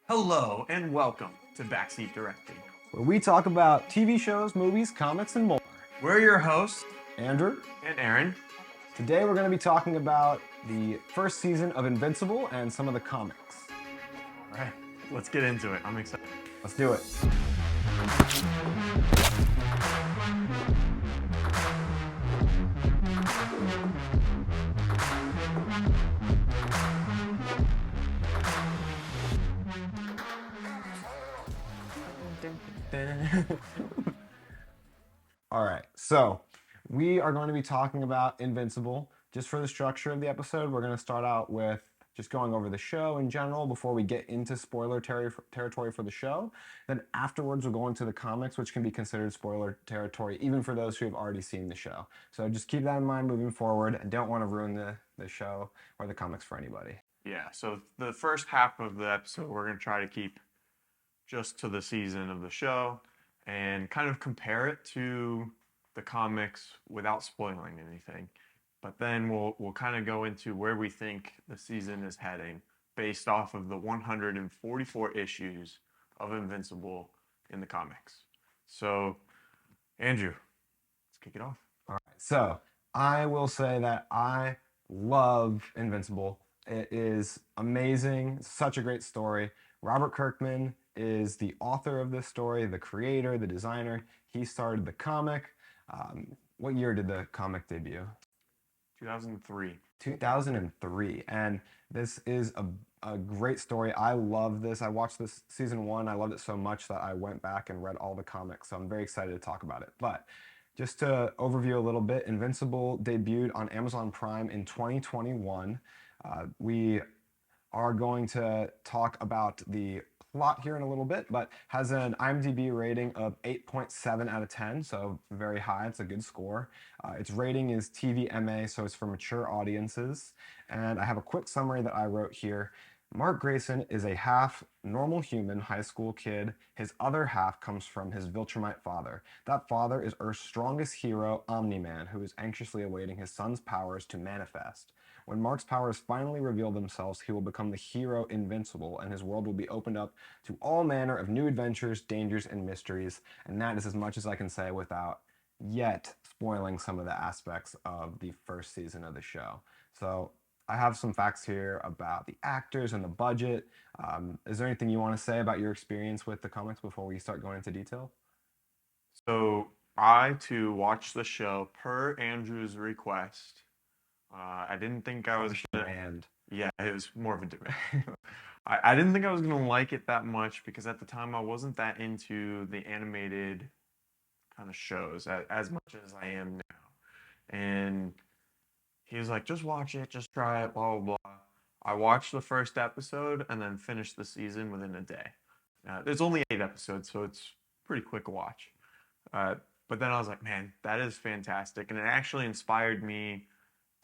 Hello and welcome to Backseat Directing. where we talk about TV shows, movies, comics, and more. We're your hosts, Andrew, and Aaron. today we're going to be talking about the first season of Invincible and some of the comics. All right, let's get into it. I'm excited. Let's do it. All right, so we are going to be talking about Invincible. Just for the structure of the episode, we're going to start out with just going over the show in general before we get into spoiler territory for the show. Then afterwards, we'll go into the comics, which can be considered spoiler territory even for those who have already seen the show. So just keep that in mind moving forward. I don't want to ruin the show or the comics for anybody. Yeah, so the first half of the episode, we're going to try to keep just to the season of the show and kind of compare it to the comics without spoiling anything. But then we'll kind of go into where we think the season is heading based off of the 144 issues of Invincible in the comics. So, Andrew, let's kick it off. All right, so I will say that I love Invincible. It is amazing, such a great story. Robert Kirkman is the author of this story, the creator, the designer. He started the comic. What year did the comic debut? 2003. 2003. And this is a great story. I love this. I watched this season one. I loved it so much that I went back and read all the comics. So I'm very excited to talk about it. But just to overview a little bit, Invincible debuted on Amazon Prime in 2021. We are going to talk about the plot here in a little bit, but has an IMDb rating of 8.7 out of 10, so very high. It's a good score. Its rating is TVMA, so it's for mature audiences. And I have a quick summary that I wrote here. Mark Grayson is a half normal human high school kid. His other half comes from his Viltrumite father. That father is Earth's strongest hero, Omni-Man, who is anxiously awaiting his son's powers to manifest. When Mark's powers finally reveal themselves, he will become the hero Invincible, and his world will be opened up to all manner of new adventures, dangers, and mysteries. And that is as much as I can say without yet spoiling some of the aspects of the first season of the show. So I have some facts here about the actors and the budget. Is there anything you want to say about your experience with the comics before we start going into detail? So, I too watched the show per Andrew's request. I didn't think I was gonna. And Yeah, it was more of a debate. I didn't think I was gonna like it that much because at the time I wasn't that into the animated kind of shows as much as I am now. And he was like, just watch it, just try it, blah blah blah. I watched the first episode and then finished the season within a day. There's only 8 episodes, so it's pretty quick watch. Uh, but then I was like, man, that is fantastic, and it actually inspired me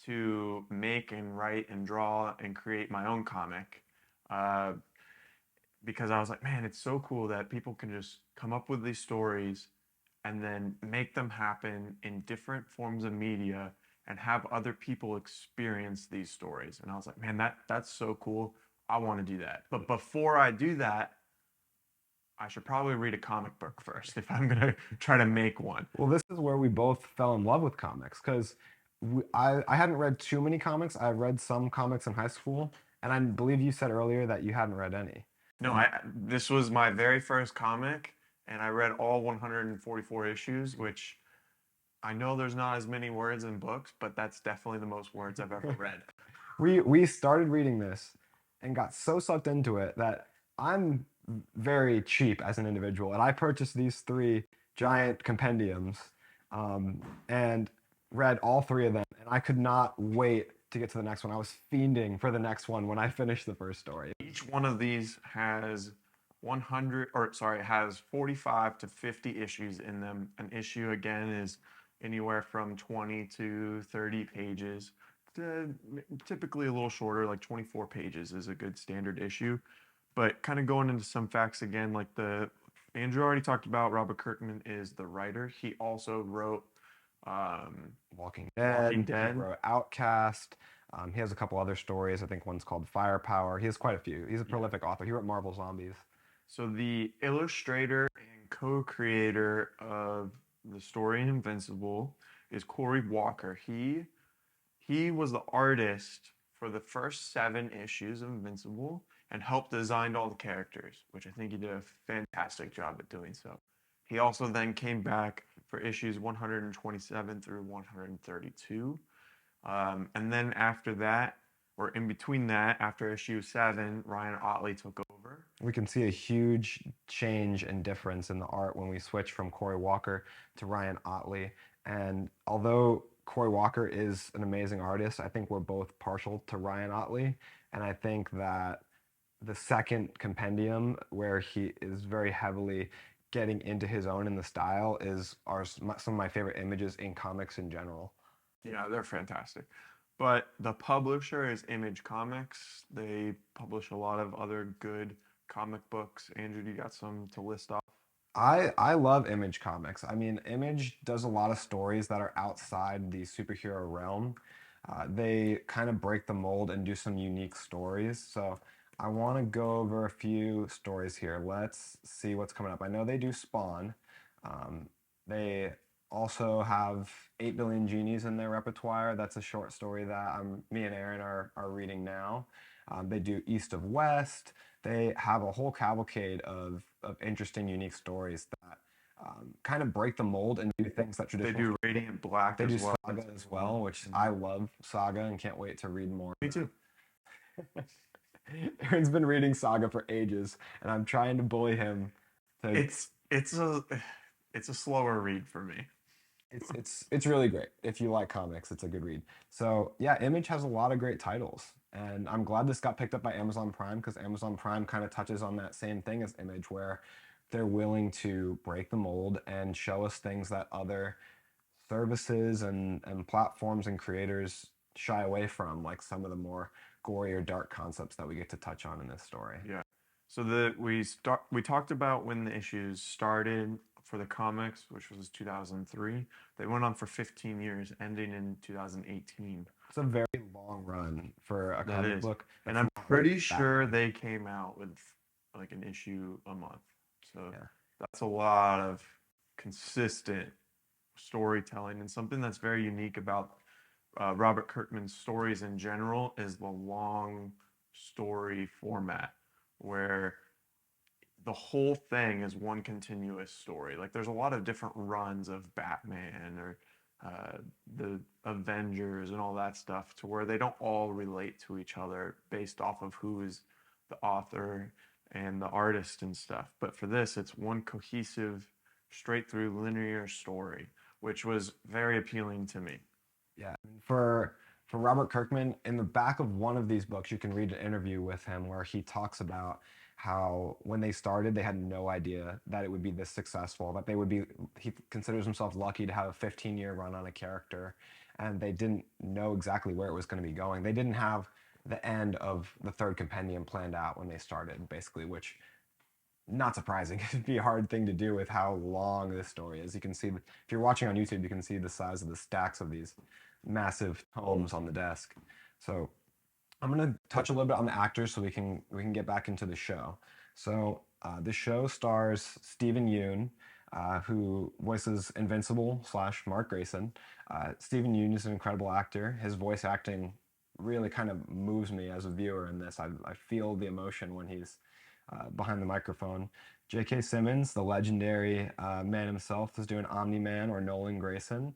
to make and write and draw and create my own comic. Uh, because I was like, man, it's so cool that people can just come up with these stories and then make them happen in different forms of media and have other people experience these stories. And I was like, man, that's so cool. I want to do that. But before I do that, I should probably read a comic book first if I'm gonna try to make one. well, this is where we both fell in love with comics because I hadn't read too many comics. I read some comics in high school, and I believe you said earlier that you hadn't read any. No, this was my very first comic, and I read all 144 issues, which I know there's not as many words in books, but that's definitely the most words I've ever read. We started reading this and got so sucked into it that I'm very cheap as an individual, and I purchased these three giant compendiums um, and read all three of them, and I could not wait to get to the next one. I was fiending for the next one when I finished the first story. Each one of these has 100, or sorry, has 45 to 50 issues in them. An issue again is anywhere from 20 to 30 pages. Typically a little shorter, like 24 pages is a good standard issue. But kind of going into some facts again, like the Andrew already talked about, Robert Kirkman is the writer. He also wrote Walking Walking Dead, Dead. wrote Outcast. He has a couple other stories. I think one's called Firepower. He has quite a few. He's a Yeah. prolific author. He wrote Marvel Zombies. So the illustrator and co-creator of the story in Invincible is Cory Walker. He was the artist for the first 7 issues of Invincible and helped design all the characters, which I think he did a fantastic job at doing so. He also then came back for issues 127 through 132. And then after that, or in between that, after issue 7, Ryan Ottley took over. We can see a huge change and difference in the art when we switch from Cory Walker to Ryan Ottley. And although Cory Walker is an amazing artist, I think we're both partial to Ryan Ottley. And I think that the second compendium, where he is very heavily getting into his own in the style, is some of my favorite images in comics in general. Yeah, they're fantastic. But the publisher is Image Comics. They publish a lot of other good comic books. Andrew, you got some to list off? I love Image Comics. I mean, Image does a lot of stories that are outside the superhero realm. They kind of break the mold and do some unique stories. So I want to go over a few stories here. Let's see what's coming up. I know they do Spawn. They also have 8 Billion Genies in their repertoire. That's a short story that me and Aaron are reading now. They do East of West. They have a whole cavalcade of interesting, unique stories that kind of break the mold and do things that They traditional. do Radiant Black They do as well. Saga as well, which I love Saga and can't wait to read more Me of too. that. Aaron's been reading Saga for ages, and I'm trying to bully him to. It's a slower read for me. It's really great. If you like comics, it's a good read. So yeah, Image has a lot of great titles, and I'm glad this got picked up by Amazon Prime because Amazon Prime kind of touches on that same thing as Image, where they're willing to break the mold and show us things that other services and platforms and creators shy away from, like some of the more gory or dark concepts that we get to touch on in this story. Yeah. So we talked about when the issues started for the comics, which was 2003. They went on for 15 years, ending in 2018. It's a very long run for a That comic is. book. And That's I'm not like pretty sure Batman. they came out with like an issue a month. So Yeah. that's a lot of consistent storytelling, and something that's very unique about Robert Kirkman's stories in general is the long story format where the whole thing is one continuous story. Like there's a lot of different runs of Batman or uh, the Avengers and all that stuff to where they don't all relate to each other based off of who is the author and the artist and stuff. But for this, it's one cohesive, straight through linear story, which was very appealing to me. Yeah, for Robert Kirkman, in the back of one of these books, you can read an interview with him where he talks about how when they started, they had no idea that it would be this successful, that they would be, he considers himself lucky to have a 15-year run on a character, and they didn't know exactly where it was going to be going. They didn't have the end of the third compendium planned out when they started, basically, which not surprising. It'd be a hard thing to do with how long this story is. You can see, if you're watching on YouTube, you can see the size of the stacks of these massive tomes on the desk. So I'm gonna touch a little bit on the actors so we can get back into the show. So the show stars Stephen Yoon, who voices Invincible slash Mark Grayson. Stephen Yoon is an incredible actor. His voice acting really kind of moves me as a viewer in this. I feel the emotion when he's behind the microphone. J.K. Simmons, the legendary man himself, is doing Omni-Man or Nolan Grayson.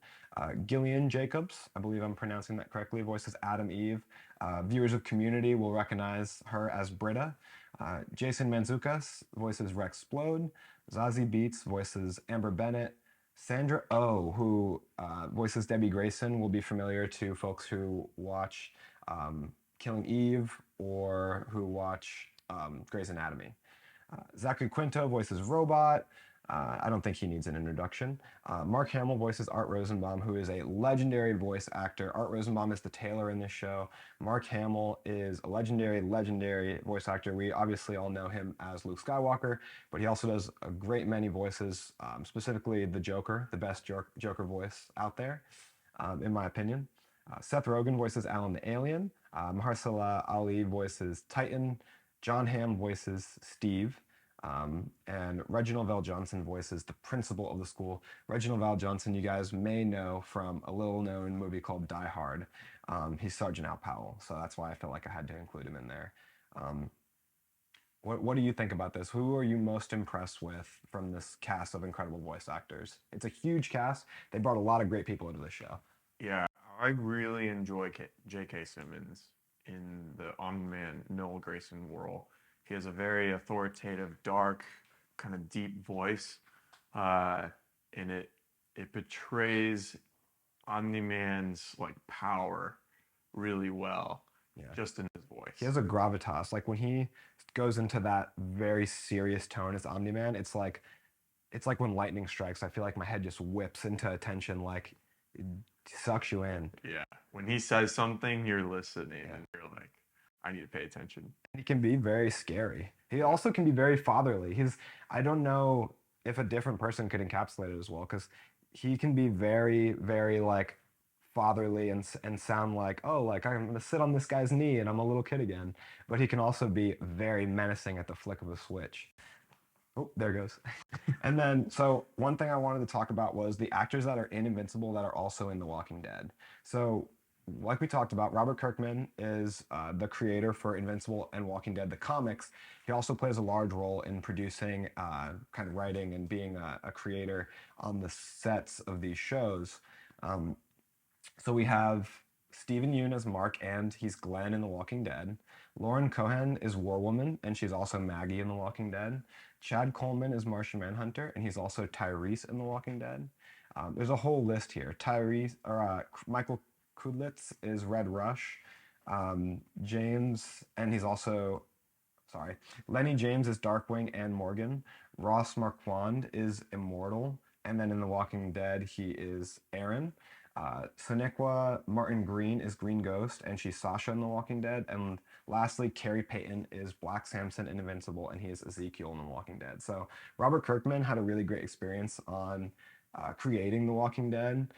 Gillian Jacobs, I believe I'm pronouncing that correctly, voices Adam Eve. Viewers of Community will recognize her as Britta. Jason Mantzoukas voices Rex Splode. Zazie Beetz voices Amber Bennett. Sandra Oh, who voices Debbie Grayson, will be familiar to folks who watch Killing Eve or who watch Grey's Anatomy. Zachary Quinto voices Robot. I don't think he needs an introduction. Mark Hamill voices Art Rosenbaum, who is a legendary voice actor. Art Rosenbaum is the tailor in this show. Mark Hamill is a legendary voice actor. We obviously all know him as Luke Skywalker, but he also does a great many voices, specifically the Joker, the best Joker voice out there, in my opinion. Seth Rogen voices Alan the Alien. Mahershala Ali voices Titan. John Hamm voices Steve. And Reginald Val Johnson voices the principal of the school. Reginald Val Johnson, you guys may know from a little known movie called Die Hard. He's Sergeant Al Powell, so that's why I felt like I had to include him in there. Um, what do you think about this? Who are you most impressed with from this cast of incredible voice actors? It's a huge cast. They brought a lot of great people into the show. Yeah, I really enjoy J.K. Simmons in the Omni-Man Noel Grayson role. He has a very authoritative, dark, kind of deep voice, uh, and it betrays Omni-Man's like power really well, Yeah. just in his He voice. has a gravitas. Like when he goes into that very serious tone as Omni-Man, it's like when lightning strikes. I feel like my head just whips into attention, like it sucks you in. Yeah, when he says something, you're listening, Yeah. and you're like, I need to pay attention. He can be very scary. He Yeah. also can be very fatherly. I don't know if a different person could encapsulate it as well, because he can be very, very like fatherly and sound like, oh, like I'm gonna sit on this guy's knee and I'm a little kid again. But he can also be very menacing at the flick of a switch. Oh, there goes. And then, so one thing I wanted to talk about was the actors that are in Invincible that are also in The Walking Dead. So, like we talked about, Robert Kirkman is the creator for Invincible and Walking Dead, the comics. He also plays a large role in producing, kind of writing, and being a creator on the sets of these shows. Um, so we have Stephen Yeun as Mark, and he's Glenn in The Walking Dead. Lauren Cohan is War Woman, and she's also Maggie in The Walking Dead. Chad Coleman is Martian Manhunter, and he's also Tyrese in The Walking Dead. There's a whole list here. Michael Kudlitz is Red Rush. James, and he's also sorry. Lenny James is Darkwing and Morgan. Ross Marquand is Immortal. And then in The Walking Dead, he is Aaron. Sonequa Martin Green is Green Ghost, and she's Sasha in The Walking Dead. And lastly, Carrie Payton is Black Samson in Invincible, and he is Ezekiel in The Walking Dead. So Robert Kirkman had a really great experience on creating The Walking Dead.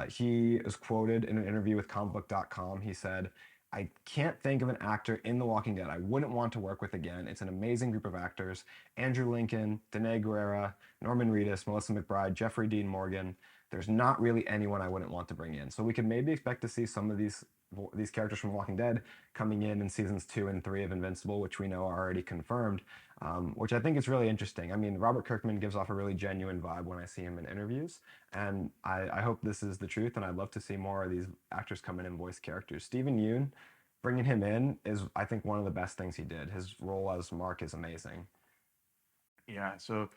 He is quoted in an interview with comicbook.com. He said, I can't think of an actor in The Walking Dead I wouldn't want to work with again. It's an amazing group of actors. Andrew Lincoln, Danae Guerrera, Norman Reedus, Melissa McBride, Jeffrey Dean Morgan. There's not really anyone I wouldn't want to bring in. So we could maybe expect to see some of these characters from Walking Dead coming in seasons 2 and 3 of Invincible, which we know are already confirmed, which I think is really interesting. I mean, Robert Kirkman gives off a really genuine vibe when I see him in interviews, and I hope this is the truth, and I'd love to see more of these actors come in and voice characters. Stephen Yeun, bringing him in is, I think, one of the best things he did. His role as Mark is amazing. Yeah, so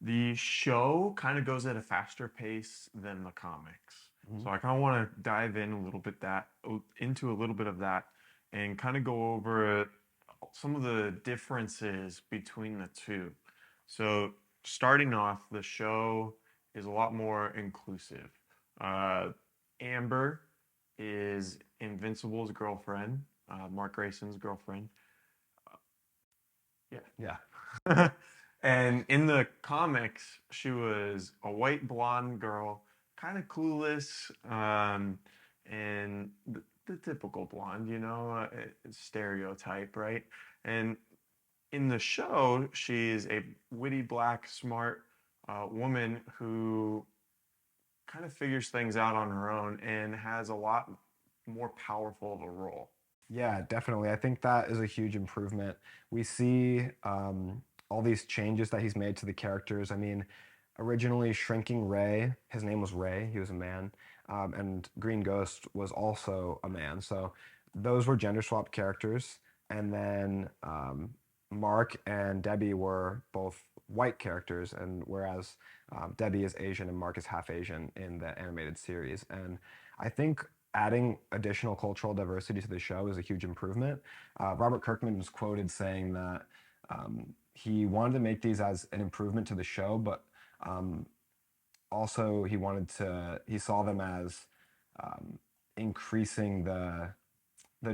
the show kind of goes at a faster pace than the comics. Mhm. So I kind of want to dive in a little bit that into a little bit of that and kind of go over some of the differences between the two. So starting off, the show is a lot more inclusive. Uh, Amber is Invincible's girlfriend, Mark Grayson's girlfriend. Yeah. Yeah. And in the comics, she was a white blonde girl, kind of clueless, and the typical blonde, stereotype, right? And in the show, she's a witty, black, smart woman who kind of figures things out on her own and has a lot more powerful of a role. Yeah, definitely. I think that is a huge improvement. We see all these changes that he's made to the characters. I mean, originally Shrinking Ray, his name was Ray, he was a man, and Green Ghost was also a man. So those were gender swapped characters. And then Mark and Debbie were both white characters, and whereas Debbie is Asian and Mark is half Asian in the animated series. And I think adding additional cultural diversity to the show is a huge improvement. Robert Kirkman was quoted saying that he wanted to make these as an improvement to the show, but um, also he saw them as um, increasing the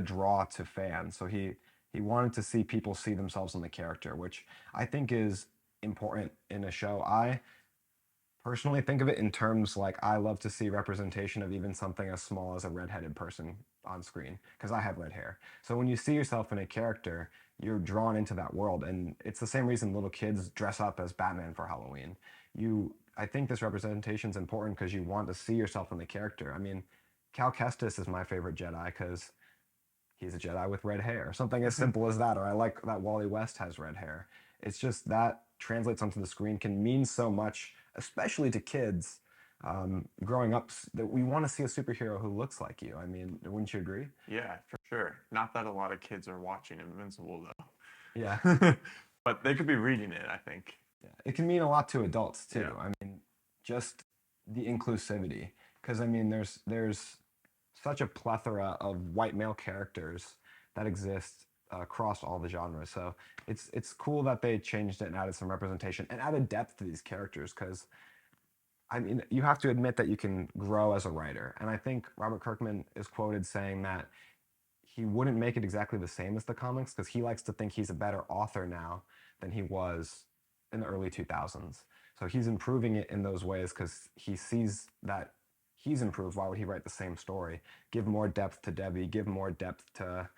draw to fans. So he wanted to see people see themselves in the character, which I think is important in a show. I personally think of it in terms like I love to see representation of even something as small as a redheaded person on screen because I have red hair. So when you see yourself in a character, you're drawn into that world, and it's the same reason little kids dress up as Batman for Halloween. I think this representation is important because you want to see yourself in the character. I mean, Cal Kestis is my favorite Jedi because he's a Jedi with red hair. Something as simple as that. Or I like that Wally West has red hair. It's just that translates onto the screen can mean so much, especially to kids growing up, that we want to see a superhero who looks like you. I mean, wouldn't you agree? Yeah, for sure. Not that a lot of kids are watching Invincible Yeah. though, but they could be reading it, I think. Yeah. It can mean a lot to adults too. Yeah. I mean, just the inclusivity. Because I mean, there's such a plethora of white male characters that exist across all the genres. So it's cool that they changed it and added some representation and added depth to these characters. Because I mean, you have to admit that you can grow as a writer. And I think Robert Kirkman is quoted saying that he wouldn't make it exactly the same as the comics because he likes to think he's a better author now than he was in the early 2000s. So he's improving it in those ways because he sees that he's improved. Why would he write the same story? Give more depth to Debbie, give more depth to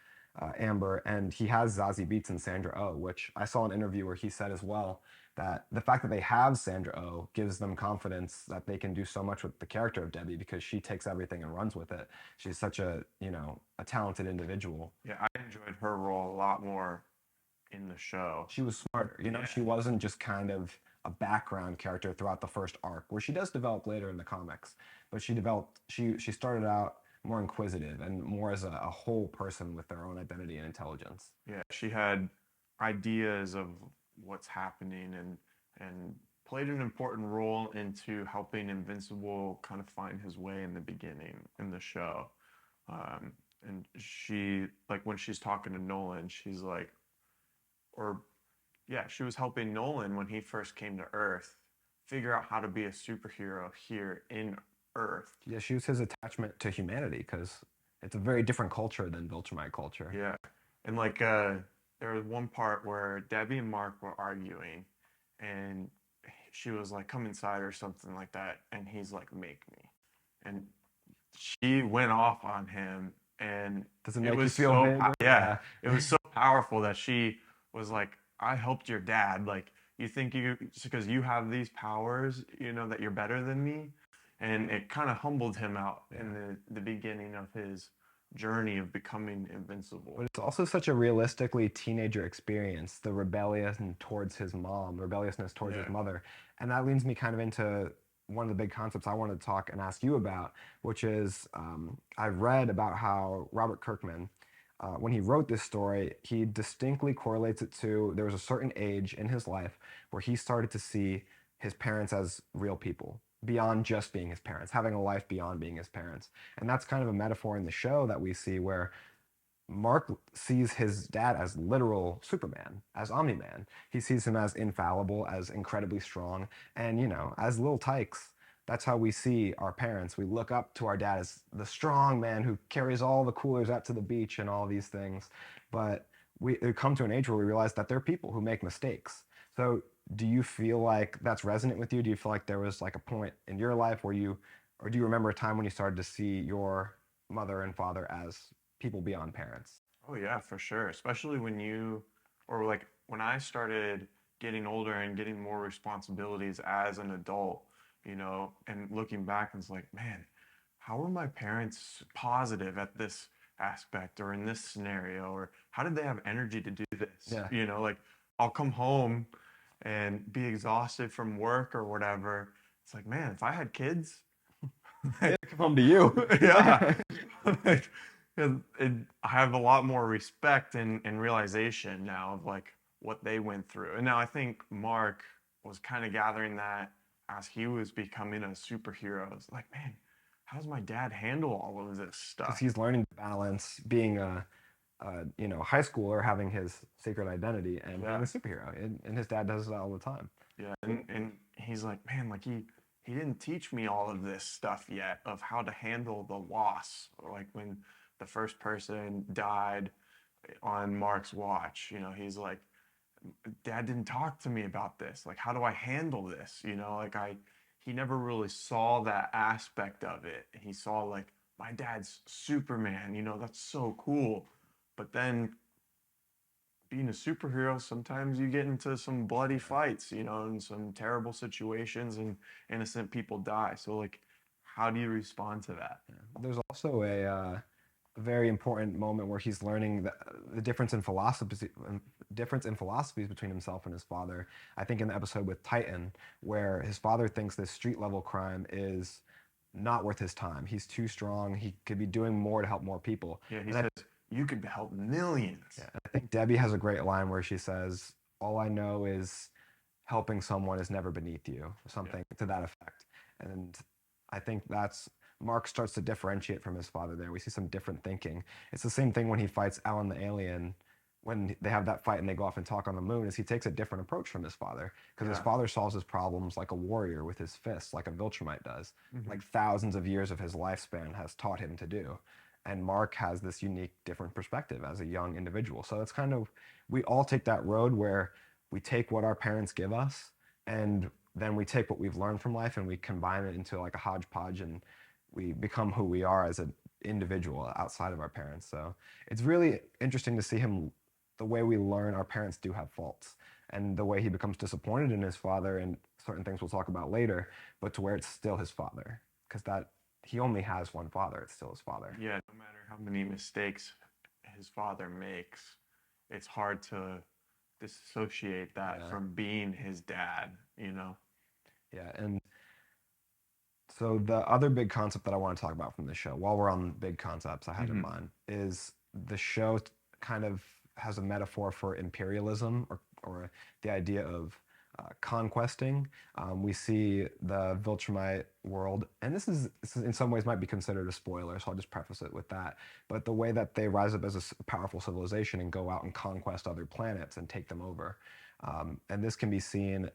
Amber, and he has Zazie Beetz and Sandra Oh, which I saw an interview where he said as well that the fact that they have Sandra Oh gives them confidence that they can do so much with the character of Debbie because she takes everything and runs with it. She's such a, a talented individual. Yeah, I enjoyed her role a lot more in the show. She was smarter, Yeah. she wasn't just kind of a background character throughout the first arc, where she does develop later in the comics, but she started out more inquisitive and more as a whole person with their own identity and intelligence. Yeah, she had ideas of what's happening and played an important role into helping Invincible kind of find his way in the beginning in the show. And she like when she's talking to Nolan, she's like, or yeah, she was helping Nolan when he first came to Earth figure out how to be a superhero here in Earth. Yeah, she was his attachment to humanity because it's a very different culture than Viltrumite culture. Yeah. And like there was one part where Debbie and Mark were arguing and she was like, come inside or something like that. And he's like, make me. And she went off on him and Does it it make you was feel big? yeah, Yeah. it was so powerful that she was like, I helped your dad. Like, you think you, just because you have these powers, that you're better than me? And it kind of humbled him out in Yeah. the beginning of his journey of becoming invincible. But it's also such a realistically teenager experience, the rebelliousness towards his Yeah. mother. And that leads me kind of into one of the big concepts I wanted to talk and ask you about, which is I've read about how Robert Kirkman, when he wrote this story, he distinctly correlates it to there was a certain age in his life where he started to see his parents as real people beyond just being his parents, having a life beyond being his parents. And that's kind of a metaphor in the show that we see where Mark sees his dad as literal Superman, as Omni-Man. He sees him as infallible, as incredibly strong, and as little tykes. That's how we see our parents. We look up to our dad as the strong man who carries all the coolers out to the beach and all these things. But we come to an age where we realize that there are people who make mistakes. So, do you feel like that's resonant with you? Do you feel like there was like a point in your life or do you remember a time when you started to see your mother and father as people beyond parents? Oh yeah, for sure. Especially when or like when I started getting older and getting more responsibilities as an adult, and looking back, and it's like, man, how were my parents positive at this aspect or in this scenario? Or how did they have energy to do this? Yeah. Like I'll come home and be exhausted from work or whatever. It's like, man, if I had kids, They come home to you. yeah. Like, I have a lot more respect and realization now of like what they went through. And now I think Mark was kind of gathering that as he was becoming a superhero. It's like, man, how does my dad handle all of this Because stuff? he's learning to balance being high schooler, having his secret identity, and being Yeah. a superhero. And his dad does that all the time. Yeah. And he's like, man, like he didn't teach me all of this stuff yet of how to handle the loss. Or like when the first person died on Mark's watch, he's like, Dad didn't talk to me about this. Like, how do I handle this? Like he never really saw that aspect of it. He saw like my dad's Superman, that's so cool. But then being a superhero, sometimes you get into some bloody fights, and some terrible situations and innocent people die. So like how do you respond to that? There's also a very important moment where he's learning the difference in philosophies between himself and his father. I think in the episode with Titan, where his father thinks this street level crime is not worth his time. He's too strong. He could be doing more to help more people. Yeah, he And says you could help millions. yeah, I think Debbie has a great line where she says, "All I know is helping someone is never beneath you," Yeah. something to that effect. And I think that's Mark starts to differentiate from his father there. We see some different thinking. It's the same thing when he fights Alan the alien. When they have that fight and they go off and talk on the moon, is he takes a different approach from his father because his Yeah. father solves his problems like a warrior with his fists, like a Viltrumite does, Hmm. like thousands of years of his lifespan has taught him to do. And Mark has this unique, different perspective as a young individual. So it's kind of, we all take that road where we take what our parents give us and then we take what we've learned from life and we combine it into like a hodgepodge and we become who we are as an individual outside of our parents. So it's really interesting to see him, the way we learn our parents do have faults and the way he becomes disappointed in his father and certain things we'll talk about later, but to where it's still his father because that he only has one father. It's still his father. Yeah, no matter how many mistakes his father makes, it's hard to disassociate that Yeah. from being his dad. Yeah. And so the other big concept that I want to talk about from the show, while we're on big concepts I had in Hmm. mind, is the show kind of has a metaphor for imperialism or the idea of conquesting. We see the Viltrumite world, and this is in some ways might be considered a spoiler, so I'll just preface it with that. But the way that they rise up as a powerful civilization and go out and conquest other planets and take them over. And this can be seen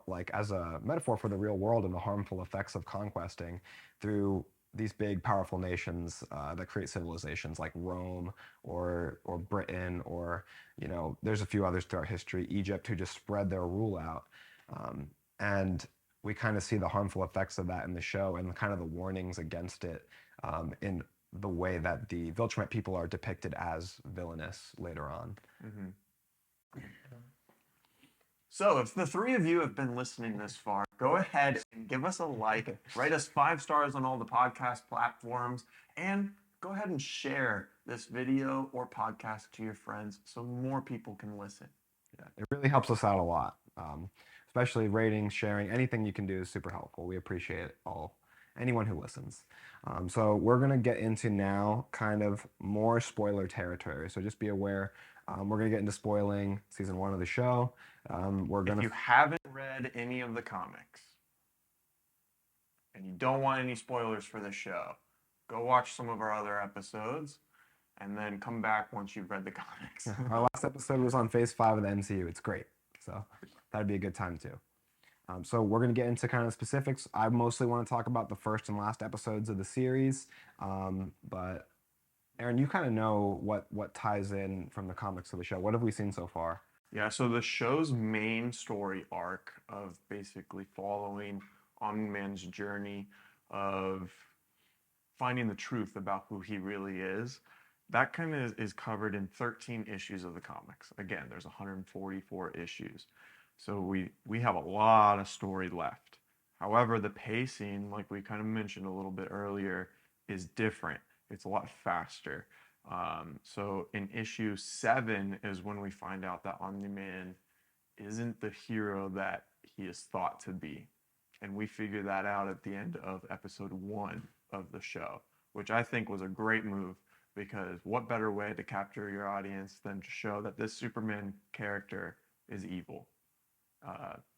like as a metaphor for the real world and the harmful effects of conquesting through these big, powerful nations that create civilizations like Rome or Britain or there's a few others throughout history, Egypt, who just spread their rule out, and we kind of see the harmful effects of that in the show and kind of the warnings against it in the way that the Viltrumite people are depicted as villainous later on. Hmm. So, if the three of you have been listening this far, go ahead and give us a like, write us 5 stars on all the podcast platforms, and go ahead and share this video or podcast to your friends so more people can listen. Yeah, it really helps us out a lot. Especially rating, sharing, anything you can do is super helpful. We appreciate it all, anyone who listens. So we're gonna get into now kind of more spoiler territory. So just be aware. We're gonna get into spoiling season 1 of the show. We're If gonna you haven't read any of the comics and you don't want any spoilers for the show, go watch some of our other episodes and then come back once you've read the comics. our last episode was on Phase 5 of the MCU. It's great, so that'd be a good time too. So we're going to get into kind of specifics. I mostly want to talk about the first and last episodes of the series, but Aaron, you kind of know what ties in from the comics to the show. What have we seen so far? Yeah, so the show's main story arc of basically following Omni-Man's journey of finding the truth about who he really is, that kind of is covered in 13 issues of the comics. Again, there's 144 issues. So we have a lot of story left. However, the pacing, like we kind of mentioned a little bit earlier, is different. It's a lot faster. So in issue 7 is when we find out that Omni-Man isn't the hero that he is thought to be. And we figure that out at the end of episode 1 of the show, which I think was a great move because what better way to capture your audience than to show that this Superman character is evil,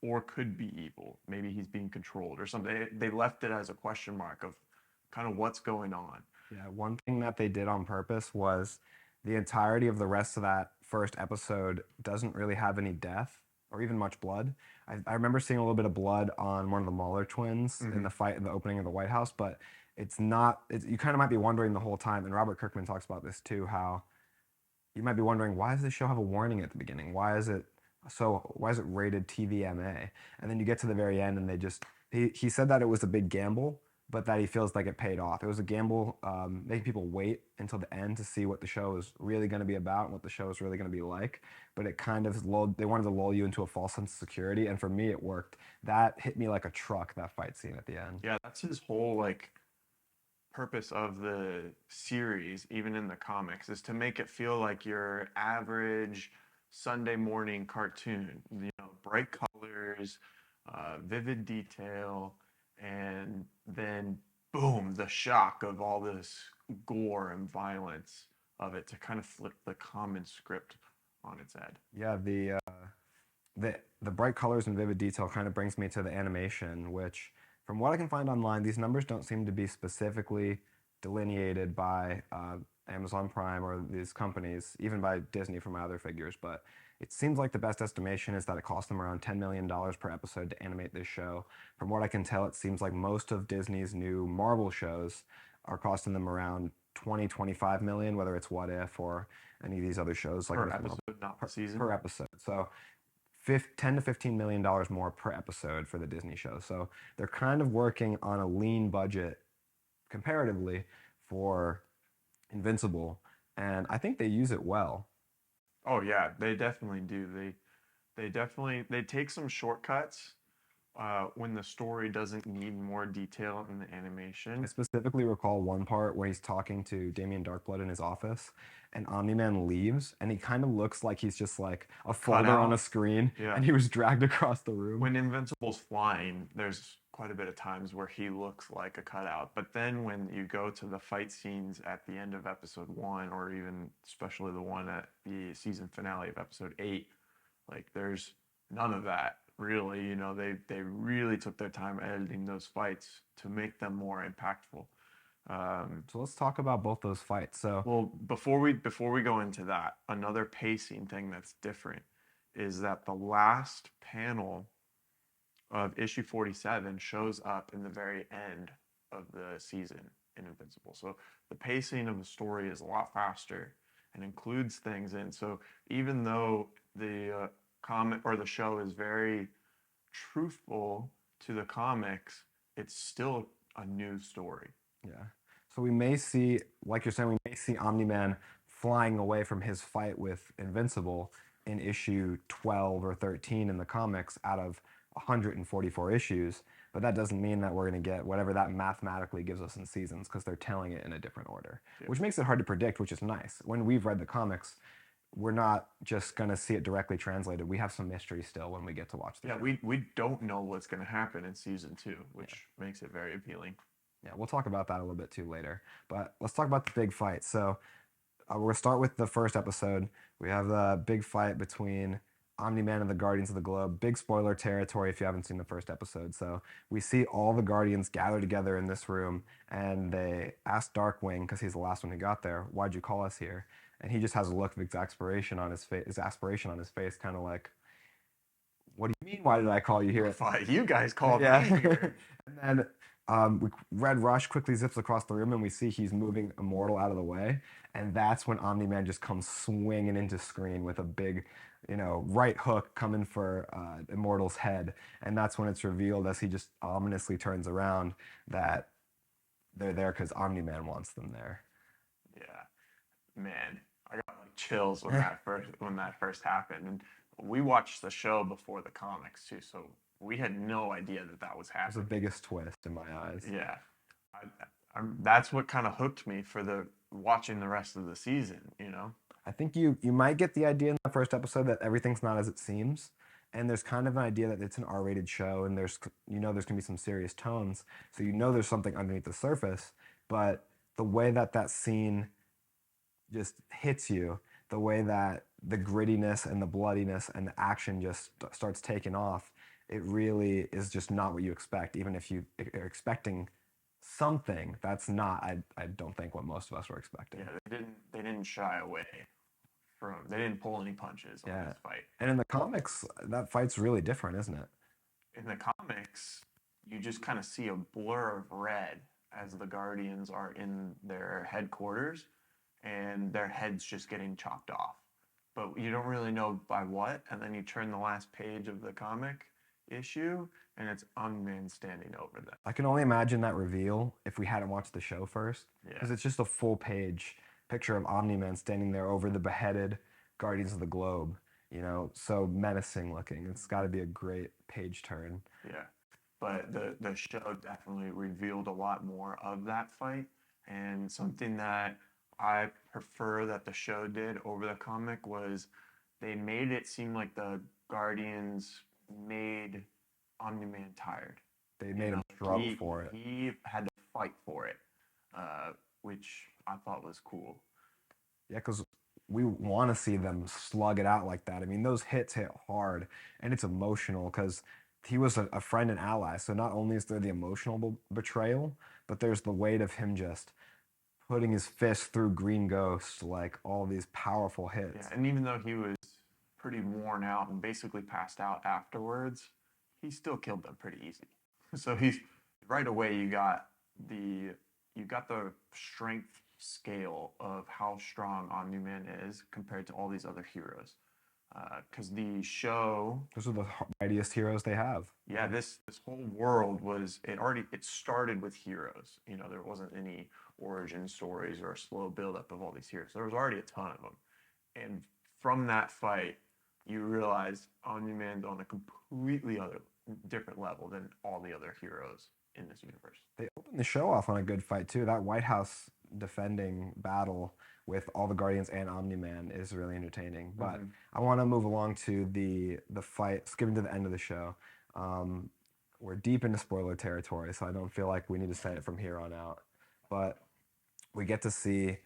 or could be evil. Maybe he's being controlled or something. They left it as a question mark of kind of what's going on. Yeah, one thing that they did on purpose was the entirety of the rest of that first episode doesn't really have any death or even much blood. I remember seeing a little bit of blood on one of the Mauler twins in Mm-hmm. the fight in the opening of the White House, but it's not. You kind of might be wondering the whole time, and Robert Kirkman talks about this too, how you might be wondering why does this show have a warning at the beginning? Why is it rated TVMA? And then you get to the very end and they He said that it was a big gamble, but that he feels like it paid off. It was a gamble, making people wait until the end to see what the show is really going to be about and what the show is really going to be like. But it kind of lulled, they wanted to lull you into a false sense of security. And for me, it worked. That hit me like a truck, that fight scene at the end. Yeah, that's his whole like purpose of the series, even in the comics, is to make it feel like your average Sunday morning cartoon. You know, bright colors, vivid detail, and then boom, the shock of all this gore and violence of it to kind of flip the common script on its head. Yeah, the bright colors and vivid detail kind of brings me to the animation, which, from what I can find online, these numbers don't seem to be specifically delineated by Amazon Prime or these companies, even by Disney from my other figures. But it seems like the best estimation is that it cost them around $10 million per episode to animate this show. From what I can tell, it seems like most of Disney's new Marvel shows are costing them around 20, 25 million, whether it's What If or any of these other shows like Per with Marvel episode, not the season. per episode. So 10 to $15 million more per episode for the Disney show. So they're kind of working on a lean budget comparatively for Invincible, and I think they use it well. Oh yeah, they definitely do. They definitely they take some shortcuts when the story doesn't need more detail in the I animation. specifically recall one part where he's talking to Damien Darkblood in his office, and Omni-Man leaves, and he kind of looks like he's just like a Cut folder on a out. screen, Yeah. and he was dragged across the room. When Invincible's flying, there's quite a bit of times where he looks like a cutout. But then when you go to the fight scenes at the end of episode one, or even especially the one at the season finale of episode eight, like there's none of that really. You know, they really took their time editing those fights to make them more impactful. Um, So let's talk about both those fights. So well, before we go into that, another pacing thing that's different is that the last panel of issue 47 shows up in the very end of the season in Invincible. So the pacing of the story is a lot faster and includes things in. So even though the comic or the show is very truthful to the comics, it's still a new story. yeah. So we may see, like you're saying, we may see Omni-Man flying away from his fight with Invincible in issue 12 or 13 in the comics out of 144 issues, but that doesn't mean that we're going to get whatever that mathematically gives us in seasons because they're telling it in a different order, Yeah. which makes it hard to predict, which is nice. When we've read the comics, we're not just going to see it directly translated. We have some mystery still when we get to watch the Yeah, show. we don't know what's going to happen in season two, Yeah. which makes it very appealing. Yeah, we'll talk about that a little bit too later. But let's talk about the big fight. So we're going to start with the first episode. We have the big fight between Omni-Man and the Guardians of the Globe. Big spoiler territory if you haven't seen the first episode. So we see all the Guardians gather together in this room, and they ask Darkwing, because he's the last one who got there, "Why'd you call us here?" And he just has a look of exasperation on his face, kind of like, "What do you mean? Why did I call you here?" Fight, you guys called Yeah. me here. And then Red Rush quickly zips across the room, and we see he's moving Immortal out of the way. And that's when Omni Man just comes swinging into screen with a big, right hook coming for Immortal's head. And that's when it's revealed as he just ominously turns around that they're there because Omni Man wants them there. Yeah, man, I got like chills when that first happened. And we watched the show before the comics too, so we had no idea that that was It was the happening. biggest twist in my eyes. Yeah, that's what kind of hooked me for the watching the rest of the season. You know. I think you might get the idea in the first episode that everything's not as it seems, and there's kind of an idea that it's an R-rated show, and there's gonna be some serious tones, so there's something underneath the surface, but the way that that scene just hits you, the way that the grittiness and the bloodiness and the action just starts taking off, it really is just not what you expect, even if you are expecting something that's not, I don't think what most of us were expecting. Yeah, they didn't shy away from they didn't pull any punches on Yeah. this fight. And in the comics, that fight's really different, isn't it? In the comics, you just kind of see a blur of red as the Guardians are in their headquarters and their heads just getting chopped off. But you don't really know by what. And then you turn the last page of the comic issue, and it's Omni-Man standing over them. I can only imagine that reveal if we hadn't watched the show first, Yeah, because it's just a full page picture of Omni-Man standing there over the beheaded Guardians of the Globe, so menacing looking. It's got to be a great page turn. yeah. But the show definitely revealed a lot more of that fight, and something that I prefer that the show did over the comic was they made it seem like the Guardians made Omni-Man tired. They You made know, him struggle for it. he had to fight for it, which I thought was cool. Yeah, because we want to see them slug it out like that. I mean, those hits hit hard, and it's emotional because he was a friend and ally. So not only is there the emotional betrayal, but there's the weight of him just putting his fist through Green Ghost, like all these powerful Yeah, hits. and even though he was pretty worn out and basically passed out afterwards, he still killed them pretty easy. So he's right away the you got the strength scale of how strong Omni-Man is compared to all these other heroes. Because the show, Those are the mightiest heroes they have. yeah, this whole world was it started with heroes. You know, there wasn't any origin stories or a slow buildup of all these heroes. There was already a ton of them. And from that fight, you realize Omni-Man's on a completely other different level than all the other heroes in this universe. They opened the show off on a good fight too. That White House defending battle with all the Guardians and Omni-Man is really entertaining. But Mm-hmm. I want to move along to the fight, skipping to the end of the show. Um, we're deep into spoiler territory, so I don't feel like we need to say it from here on out. But we get to see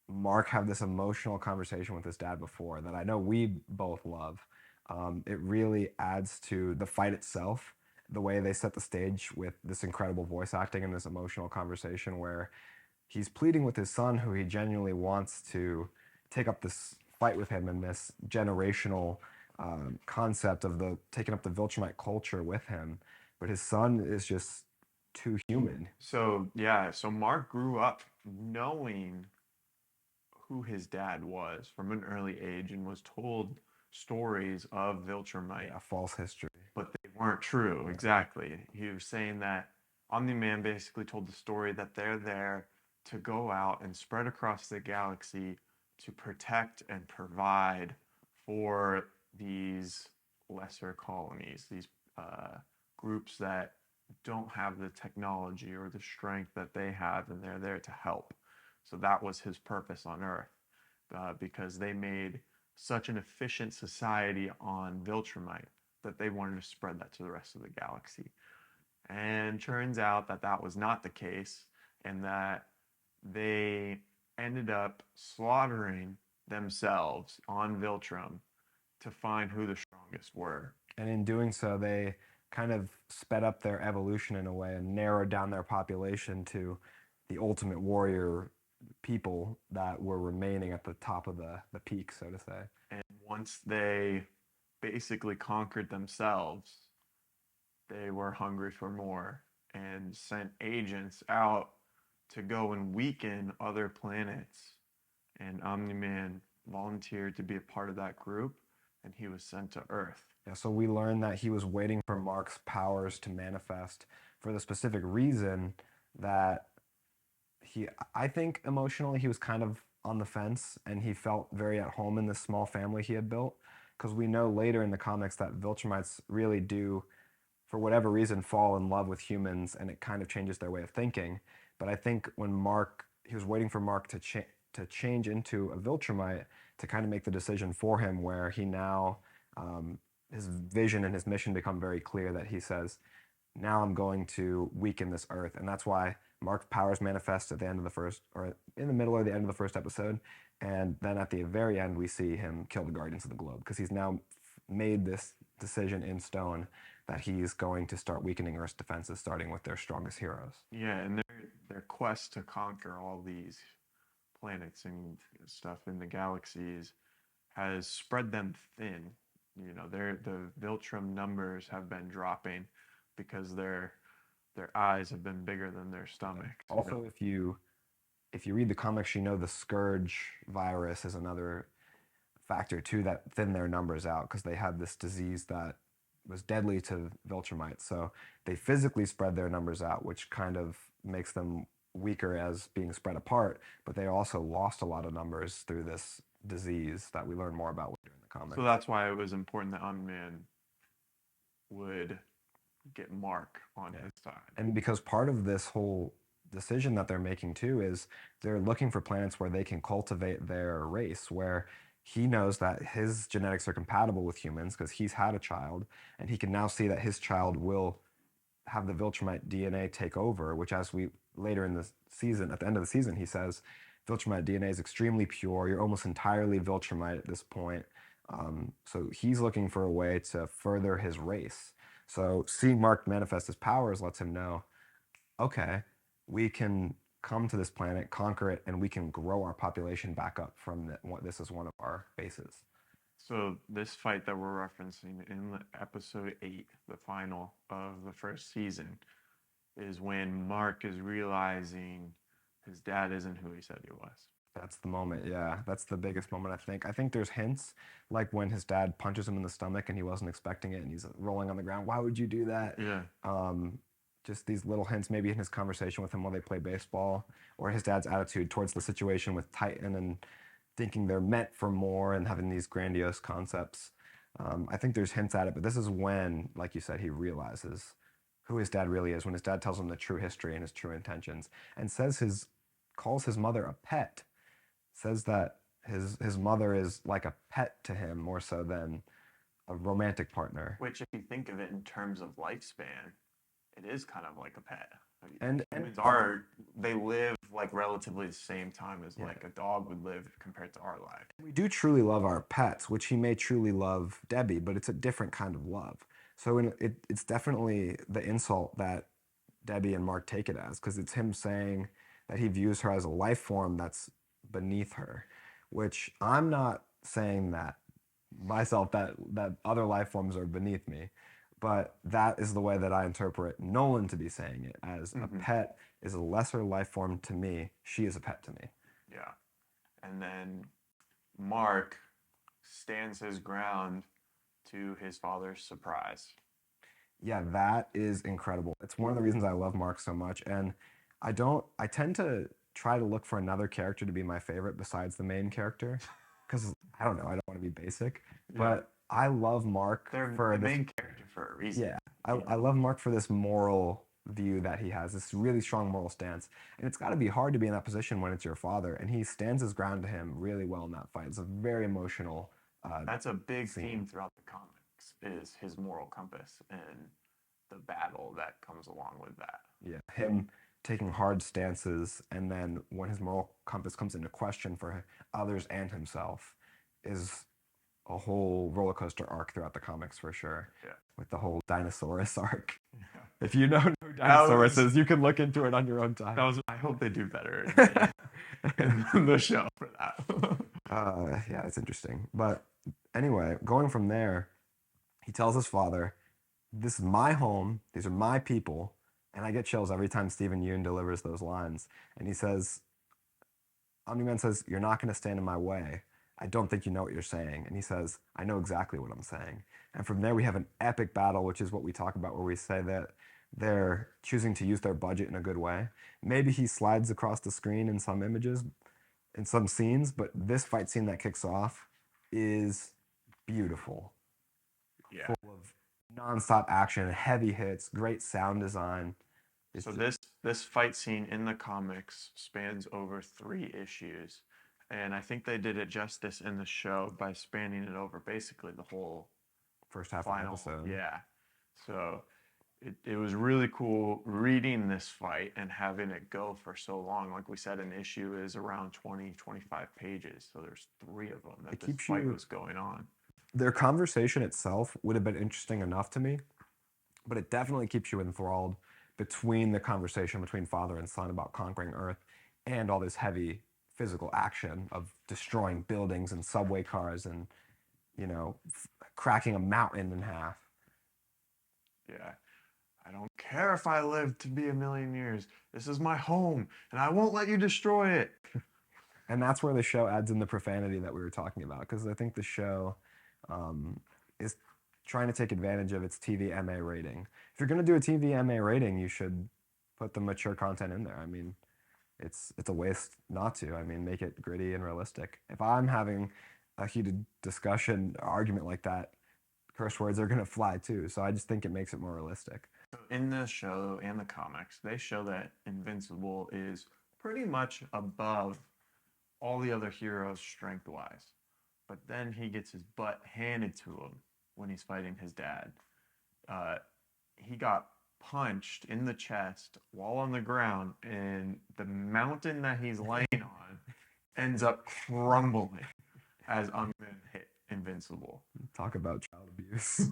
Mark have this emotional conversation with his dad before that I know we both love. It really adds to the fight itself, the way they set the stage with this incredible voice acting and this emotional conversation where he's pleading with his son, who he genuinely wants to take up this fight with him and this generational concept of the taking up the Viltrumite culture with him. But his son is just too human. So yeah, so Mark grew up knowing who his dad was from an early age and was told stories of Viltrumite, Yeah, false history. but they weren't true. Yeah. Exactly. He was saying that Omni-Man basically told the story that they're there to go out and spread across the galaxy to protect and provide for these lesser colonies, these groups that don't have the technology or the strength that they have, and they're there to help. So that was his purpose on Earth, because they made such an efficient society on Viltrumite that they wanted to spread that to the rest of the galaxy. And turns out that that was not the case, and that they ended up slaughtering themselves on Viltrum to find who the strongest were. And in doing so, they kind of sped up their evolution in a way and narrowed down their population to the ultimate warrior people that were remaining at the top of the peak, so to say. And once they basically conquered themselves, they were hungry for more and sent agents out to go and weaken other planets. And Omni Man volunteered to be a part of that group, and he was sent to Earth. Yeah, so we learned that he was waiting for Mark's powers to manifest for the specific reason that I think emotionally he was kind of on the fence and he felt very at home in this small family he had built. Because we know later in the comics that Viltrumites really do, for whatever reason, fall in love with humans and it kind of changes their way of thinking. But I think when he was waiting for Mark to change into a Viltrumite to kind of make the decision for him, where he now, his vision and his mission become very clear that he says, now I'm going to weaken this earth. And that's why Mark's powers manifest at the end of the first, or in the middle or the end of the first episode. And then at the very end, we see him kill the Guardians of the Globe because he's now made this decision in stone that he's going to start weakening Earth's defenses, starting with their strongest heroes. Yeah, and their quest to conquer all these planets and stuff in the galaxies has spread them thin. You know, the Viltrum numbers have been dropping because their eyes have been bigger than their stomachs. Also, if you read the comics, the Scourge virus is another factor too that thin their numbers out because they have this disease that was deadly to Viltrumites. So they physically spread their numbers out, which kind of makes them weaker as being spread apart. But they also lost a lot of numbers through this disease that we learn more about later in the comic. So that's why it was important that Omni-Man would get Mark on his side. And because part of this whole decision that they're making too is they're looking for planets where they can cultivate their race, where he knows that his genetics are compatible with humans because he's had a child, and he can now see that his child will have the Viltrumite DNA take over, which, as we later in the season, at the end of the season, he says Viltrumite DNA is extremely pure. You're almost entirely Viltrumite at this point. So he's looking for a way to further his race. So seeing Mark manifest his powers lets him know, okay, we can come to this planet, conquer it, and we can grow our population back up from this is one of our bases. So this fight that we're referencing in episode 8, the final of the first season, is when Mark is realizing his dad isn't who he said he was. That's the moment, yeah. That's the biggest moment, I think. I think there's hints, like when his dad punches him in the stomach and he wasn't expecting it and he's rolling on the ground. Why would you do that? Yeah. Just these little hints, maybe in his conversation with him while they play baseball, or his dad's attitude towards the situation with Titan and thinking they're meant for more and having these grandiose concepts. I think there's hints at it, but this is when, like you said, he realizes who his dad really is, when his dad tells him the true history and his true intentions and calls his mother a pet, says that his mother is like a pet to him more so than a romantic partner. Which, if you think of it in terms of lifespan, it is kind of like a pet. And humans are, they live like relatively the same time as like a dog would live compared to our life. We do truly love our pets, which he may truly love Debbie, but it's a different kind of love. So it's definitely the insult that Debbie and Mark take it as, because it's him saying that he views her as a life form that's beneath her, which I'm not saying that myself, that other life forms are beneath me, but that is the way that I interpret Nolan to be saying it, as a pet is a lesser life form to me. She is a pet to me. Yeah. And then Mark stands his ground to his father's surprise. Yeah, that is incredible. It's one of the reasons I love Mark so much. And I tend to try to look for another character to be my favorite besides the main character. Because I don't know, I don't want to be basic. But I love Mark for the main character for a reason. Yeah. I love Mark for this moral view that he has, this really strong moral stance. And it's got to be hard to be in that position when it's your father. And he stands his ground to him really well in that fight. It's a very emotional. That's a big theme throughout the comics, is his moral compass and the battle that comes along with that. Yeah, him taking hard stances, and then when his moral compass comes into question for others and himself, is a whole roller coaster arc throughout the comics for sure. Yeah. With the whole Dinosaurus arc. Yeah. If you know who Dinosaurus is, you can look into it on your own time. I hope they do better in the show for that. Yeah, it's interesting. But anyway, going from there, he tells his father, "This is my home. These are my people." And I get chills every time Stephen Yeun delivers those lines. And he says, Omni-Man says, "You're not going to stand in my way. I don't think you know what you're saying." And he says, "I know exactly what I'm saying." And from there, we have an epic battle, which is what we talk about, where we say that they're choosing to use their budget in a good way. Maybe he slides across the screen in some images, in some scenes, but this fight scene that kicks off is beautiful. Yeah. Full of nonstop action, heavy hits, great sound design. So this fight scene in the comics spans over 3 issues. And I think they did it justice in the show by spanning it over basically the whole first half final of the episode. Yeah. So it was really cool reading this fight and having it go for so long. Like we said, an issue is around 20, 25 pages. So there's 3 of them that this fight was going on. Their conversation itself would have been interesting enough to me, but it definitely keeps you enthralled between the conversation between father and son about conquering Earth and all this heavy physical action of destroying buildings and subway cars and, cracking a mountain in half. Yeah. "I don't care if I live to be 1,000,000 years. This is my home, and I won't let you destroy it." And that's where the show adds in the profanity that we were talking about, because I think the show is trying to take advantage of its TVMA rating. If you're going to do a TVMA rating, you should put the mature content in there. I mean, it's a waste not to. I mean, make it gritty and realistic. If I'm having a heated discussion argument like that, curse words are going to fly too. So I just think it makes it more realistic. In the show and the comics, they show that Invincible is pretty much above all the other heroes strength wise. But then he gets his butt handed to him when he's fighting his dad. Uh, he got punched in the chest while on the ground, and the mountain that he's laying on ends up crumbling as Unman hit Invincible. Talk about child abuse.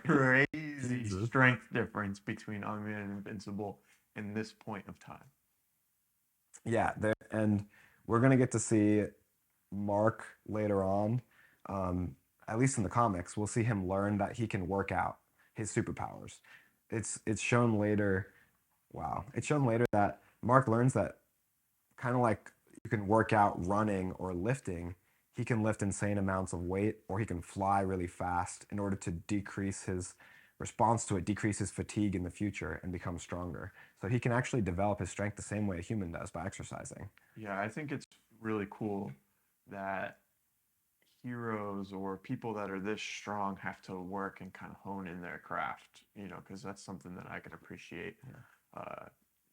Crazy Jesus. strength difference between Unman and Invincible in this point of time. Yeah, and we're gonna get to see Mark later on. At least in the comics, we'll see him learn that he can work out his superpowers. It's shown later. Wow, it's shown later that Mark learns that kind of like you can work out running or lifting. He can lift insane amounts of weight, or he can fly really fast in order to decrease his response to it, decrease his fatigue in the future, and become stronger. So he can actually develop his strength the same way a human does by exercising. Yeah, I think it's really cool that heroes or people that are this strong have to work and kind of hone in their craft, because that's something that I can appreciate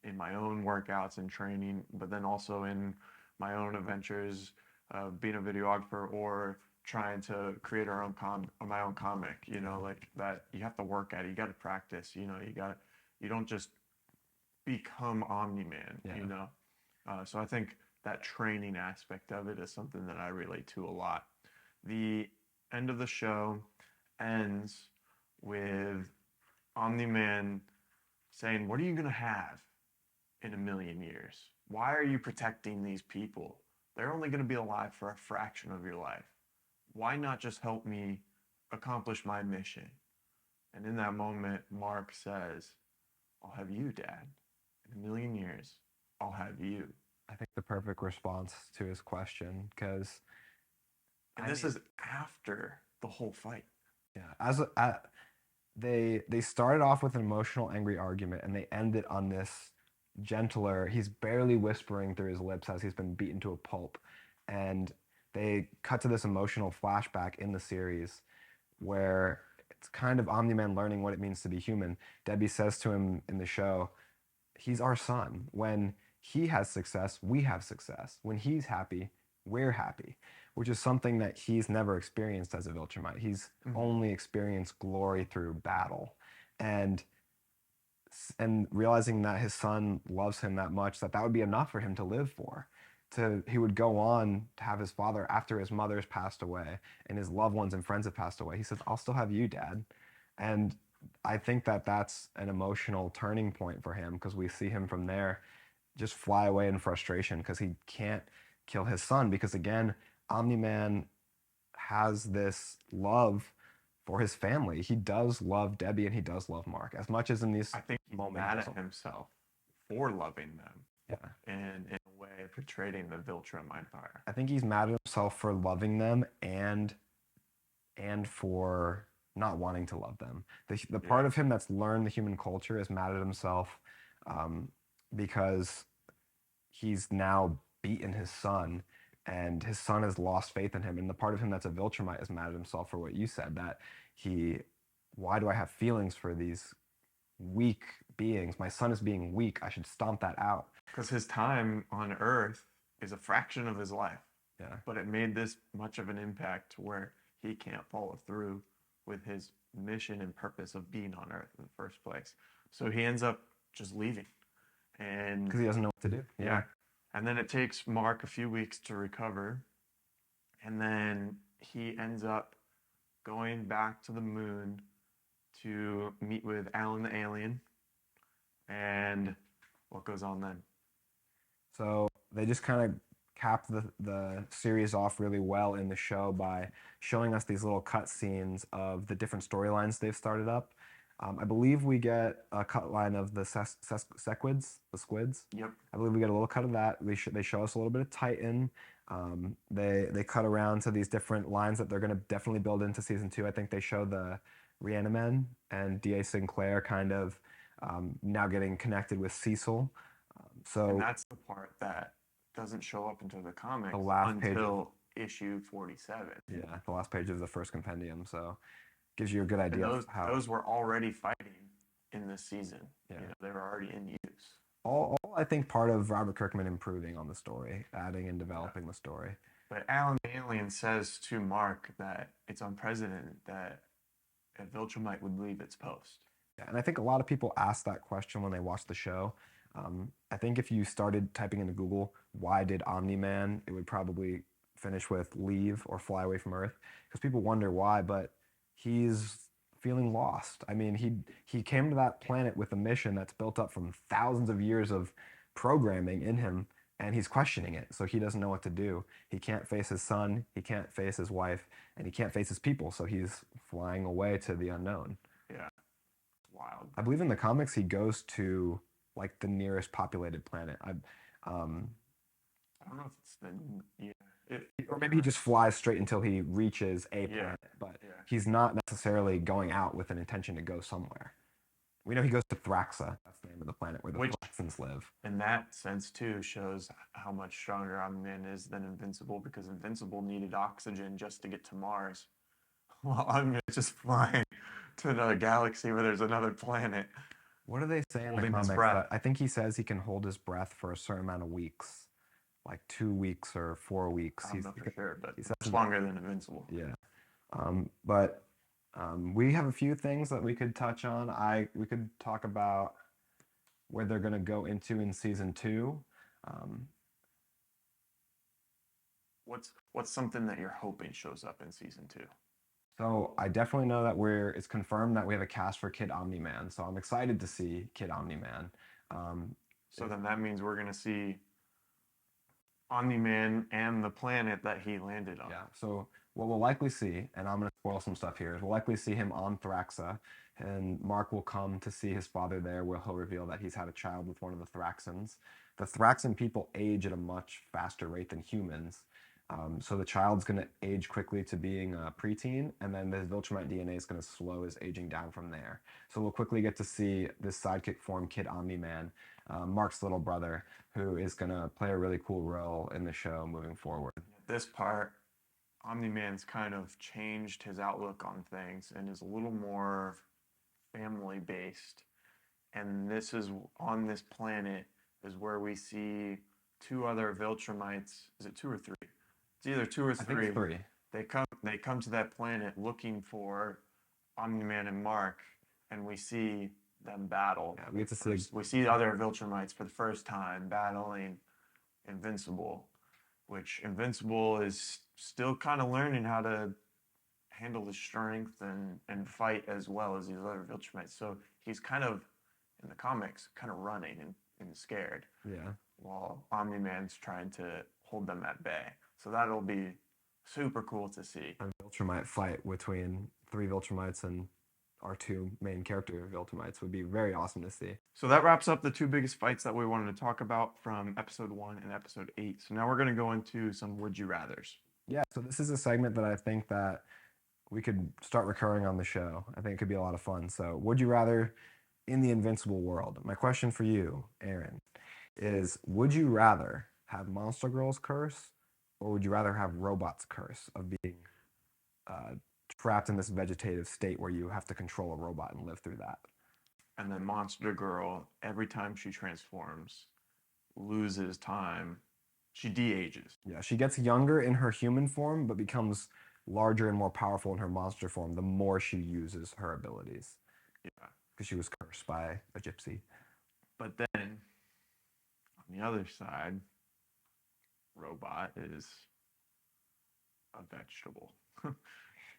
in my own workouts and training, but then also in my own adventures, being a videographer or trying to create my own comic, like that you have to work at it, you got to practice, you don't just become Omni-Man, Yeah. So I think that training aspect of it is something that I relate to a lot. The end of the show ends with Omni-Man saying, "What are you going to have in a million years? Why are you protecting these people? They're only going to be alive for a fraction of your life. Why not just help me accomplish my mission?" And in that moment, Mark says, "I'll have you, Dad. In a million years, I'll have you." I think the perfect response to his question, because And this is after the whole fight. yeah, they started off with an emotional, angry argument, and they ended on this gentler. He's barely whispering through his lips as he's been beaten to a pulp, and they cut to this emotional flashback in the series where it's kind of Omni-Man learning what it means to be human. Debbie says to him in the show, "He's our son. When he has success, we have success. When he's happy, we're happy," which is something that he's never experienced as a Viltrumite. He's only experienced glory through battle. And realizing that his son loves him that much, that would be enough for him to live for. He would go on to have his father after his mother's passed away and his loved ones and friends have passed away. He says, "I'll still have you, Dad." And I think that that's an emotional turning point for him, because we see him from there just fly away in frustration because he can't kill his son, because again, Omni-Man has this love for his family. He does love Debbie and he does love Mark as much as in these I think he's moments. mad at himself for loving them Yeah. and in a way portraying the Viltrum Empire. I think he's mad at himself for loving them and for not wanting to love them. The part of him that's learned the human culture is mad at himself because he's now beaten his son and his son has lost faith in him. And the part of him that's a Viltrumite is mad at himself for what you said, that why do I have feelings for these weak beings? My son is being weak. I should stomp that out. Because his time on Earth is a fraction of his life. Yeah. But it made this much of an impact to where he can't follow through with his mission and purpose of being on Earth in the first place. So he ends up just leaving. And because he doesn't know what to do. Yeah. And then it takes Mark a few weeks to recover. And then he ends up going back to the moon to meet with Alan the alien. And what goes on then? So they just kind of capped the series off really well in the show by showing us these little cut scenes of the different storylines they've started up. I believe we get a cut line of the sequids, the squids. Yep. I believe we get a little cut of that. They show us a little bit of Titan. They cut around to these different lines that they're going to definitely build into season two. I think they show the Reaniman and D.A. Sinclair kind of now getting connected with Cecil. And So that's the part that doesn't show up into the the comics last page of until issue 47. yeah, the last page of the first compendium. So gives you a good And idea of those how those were already fighting in this season. yeah. They were already in use. All I think part of Robert Kirkman improving on the story, adding and Yeah. developing the story. But Alan the Alien says to Mark that it's unprecedented that a Viltrumite would leave its post. Yeah, and I think a lot of people ask that question when they watch the show. I think if you started typing into Google, why did Omni-Man, it would probably finish with leave or fly away from Earth because people wonder why, but he's feeling lost. I mean, he came to that planet with a mission that's built up from thousands of years of programming in him, and he's questioning it. So he doesn't know what to do. He can't face his son, he can't face his wife, and he can't face his people. So he's flying away to the unknown. Yeah, wild. I believe in the comics he goes to like the nearest populated planet. Um, I don't know if it's the yeah, it, or maybe he just flies straight until he reaches a yeah, planet, but yeah. he's not necessarily going out with an intention to go somewhere. We know he goes to Thraxa. That's the name of the planet where the Which, Thraxans live. in that sense, too, shows how much stronger Omni-Man is than Invincible because Invincible needed oxygen just to get to Mars, while Omni-Man is just flying to another galaxy where there's another planet, What do they say in the holding his comics? breath. That I think he says he can hold his breath for a certain amount of weeks, like 2 weeks or 4 weeks. I don't know for sure, but He says much longer than Invincible. yeah. But we have a few things that we could touch on. We could talk about where they're going to go into in season two. Um, What's something that you're hoping shows up in season two? so I definitely know that it's confirmed that we have a cast for Kid Omni Man. So I'm excited to see Kid Omni Man. Um, So then that means we're gonna see Omni-Man and the planet that he landed on. Yeah. So what we'll likely see, and I'm going to spoil some stuff here, is we'll likely see him on Thraxa, and Mark will come to see his father there, where he'll reveal that he's had a child with one of the Thraxans. The Thraxan people age at a much faster rate than humans. So the child's going to age quickly to being a preteen, and then the Viltrumite DNA is going to slow his aging down from there. So we'll quickly get to see this sidekick form, Kid Omni-Man, Mark's little brother, who is going to play a really cool role in the show moving forward. At this part, Omni-Man's kind of changed his outlook on things and is a little more family based. And this is on this planet is where we see two other Viltrumites. Is it two or three? It's either two or I think three. it's three. They come to that planet looking for Omni-Man and Mark, and we see them battle. Yeah, we get to see. We see other Viltrumites for the first time battling Invincible, which Invincible is still kind of learning how to handle the strength and fight as well as these other Viltrumites. So he's kind of, in the comics, kind of running and scared, Yeah. while Omni-Man's trying to hold them at bay. So that'll be super cool to see. A Viltrumite fight between three Viltrumites and our two main character Viltrumites would be very awesome to see. So that wraps up the two biggest fights that we wanted to talk about from episode 1 and episode 8. So now we're going to go into some would you rathers. Yeah, so this is a segment that I think that we could start recurring on the show. I think it could be a lot of fun. So, would you rather in the Invincible world? My question for you, Aaron, is would you rather have Monster Girl's curse or would you rather have Robot's curse of being uh, trapped in this vegetative state where you have to control a robot and live through that? And then Monster Girl, every time she transforms, loses time. She de-ages. Yeah, she gets younger in her human form, but becomes larger and more powerful in her monster form the more she uses her abilities. Yeah. Because she was cursed by a gypsy. But then, on the other side, Robot is a vegetable.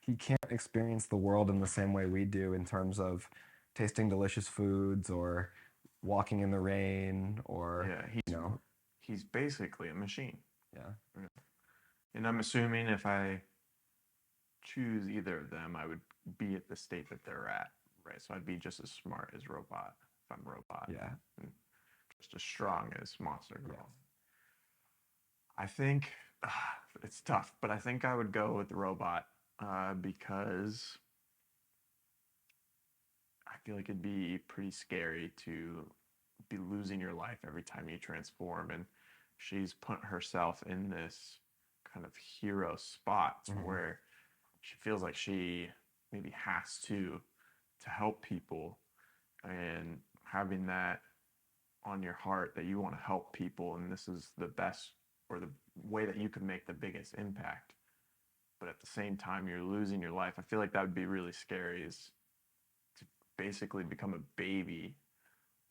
He can't experience the world in the same way we do in terms of tasting delicious foods or walking in the rain or Yeah, he's basically a machine. yeah. And I'm assuming if I choose either of them, I would be at the state that they're at, right? So I'd be just as smart as Robot if I'm Robot. Yeah. And just as strong as Monster Girl. Yeah. I think it's tough, but I think I would go with the robot because I feel like it'd be pretty scary to be losing your life every time you transform. And she's put herself in this kind of hero spot to Mhm. where she feels like she maybe has to help people, and having that on your heart that you want to help people and this is the best or the way that you can make the biggest impact, but at the same time you're losing your life. I feel like that would be really scary, is to basically become a baby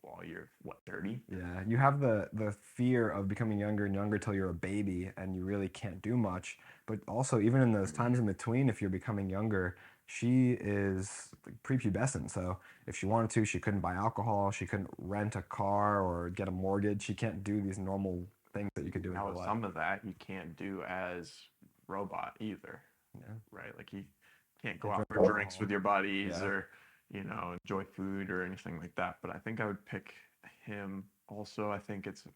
while you're what, 30. Yeah, you have the fear of becoming younger and younger till you're a baby and you really can't do much. But also, even in those times in between, if you're becoming younger, she is like prepubescent. So if she wanted to, she couldn't buy alcohol, she couldn't rent a car or get a mortgage. She can't do these normal things that you could do in Now real with life. some of that you can't do as robot either, Yeah, right? Like you can't go can't out drink for drinks with alcohol. your buddies Yeah, or enjoy food or anything like that. But I think I would pick him. Also, I think it's a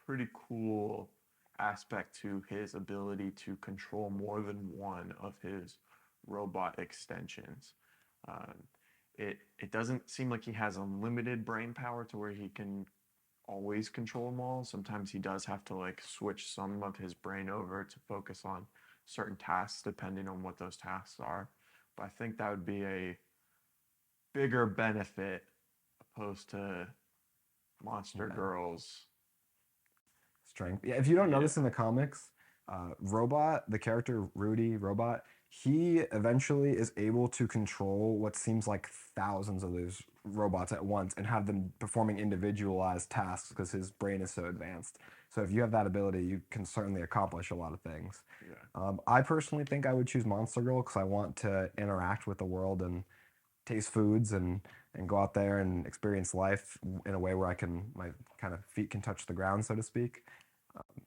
pretty cool aspect to his ability to control more than one of his robot extensions. um, it doesn't seem like he has unlimited brain power to where he can always control them all. Sometimes he does have to like switch some of his brain over to focus on certain tasks depending on what those tasks are. But I think that would be a bigger benefit opposed to Monster yeah. Girls. Strength. Yeah, if you don't know this Yeah. in the comics, Robot, the character Rudy Robot, he eventually is able to control what seems like thousands of those robots at once and have them performing individualized tasks because his brain is so advanced. So if you have that ability, you can certainly accomplish a lot of things. Yeah. I personally think I would choose Monster Girl because I want to interact with the world and taste foods and go out there and experience life in a way where I can my kind of feet can touch the ground, so to speak.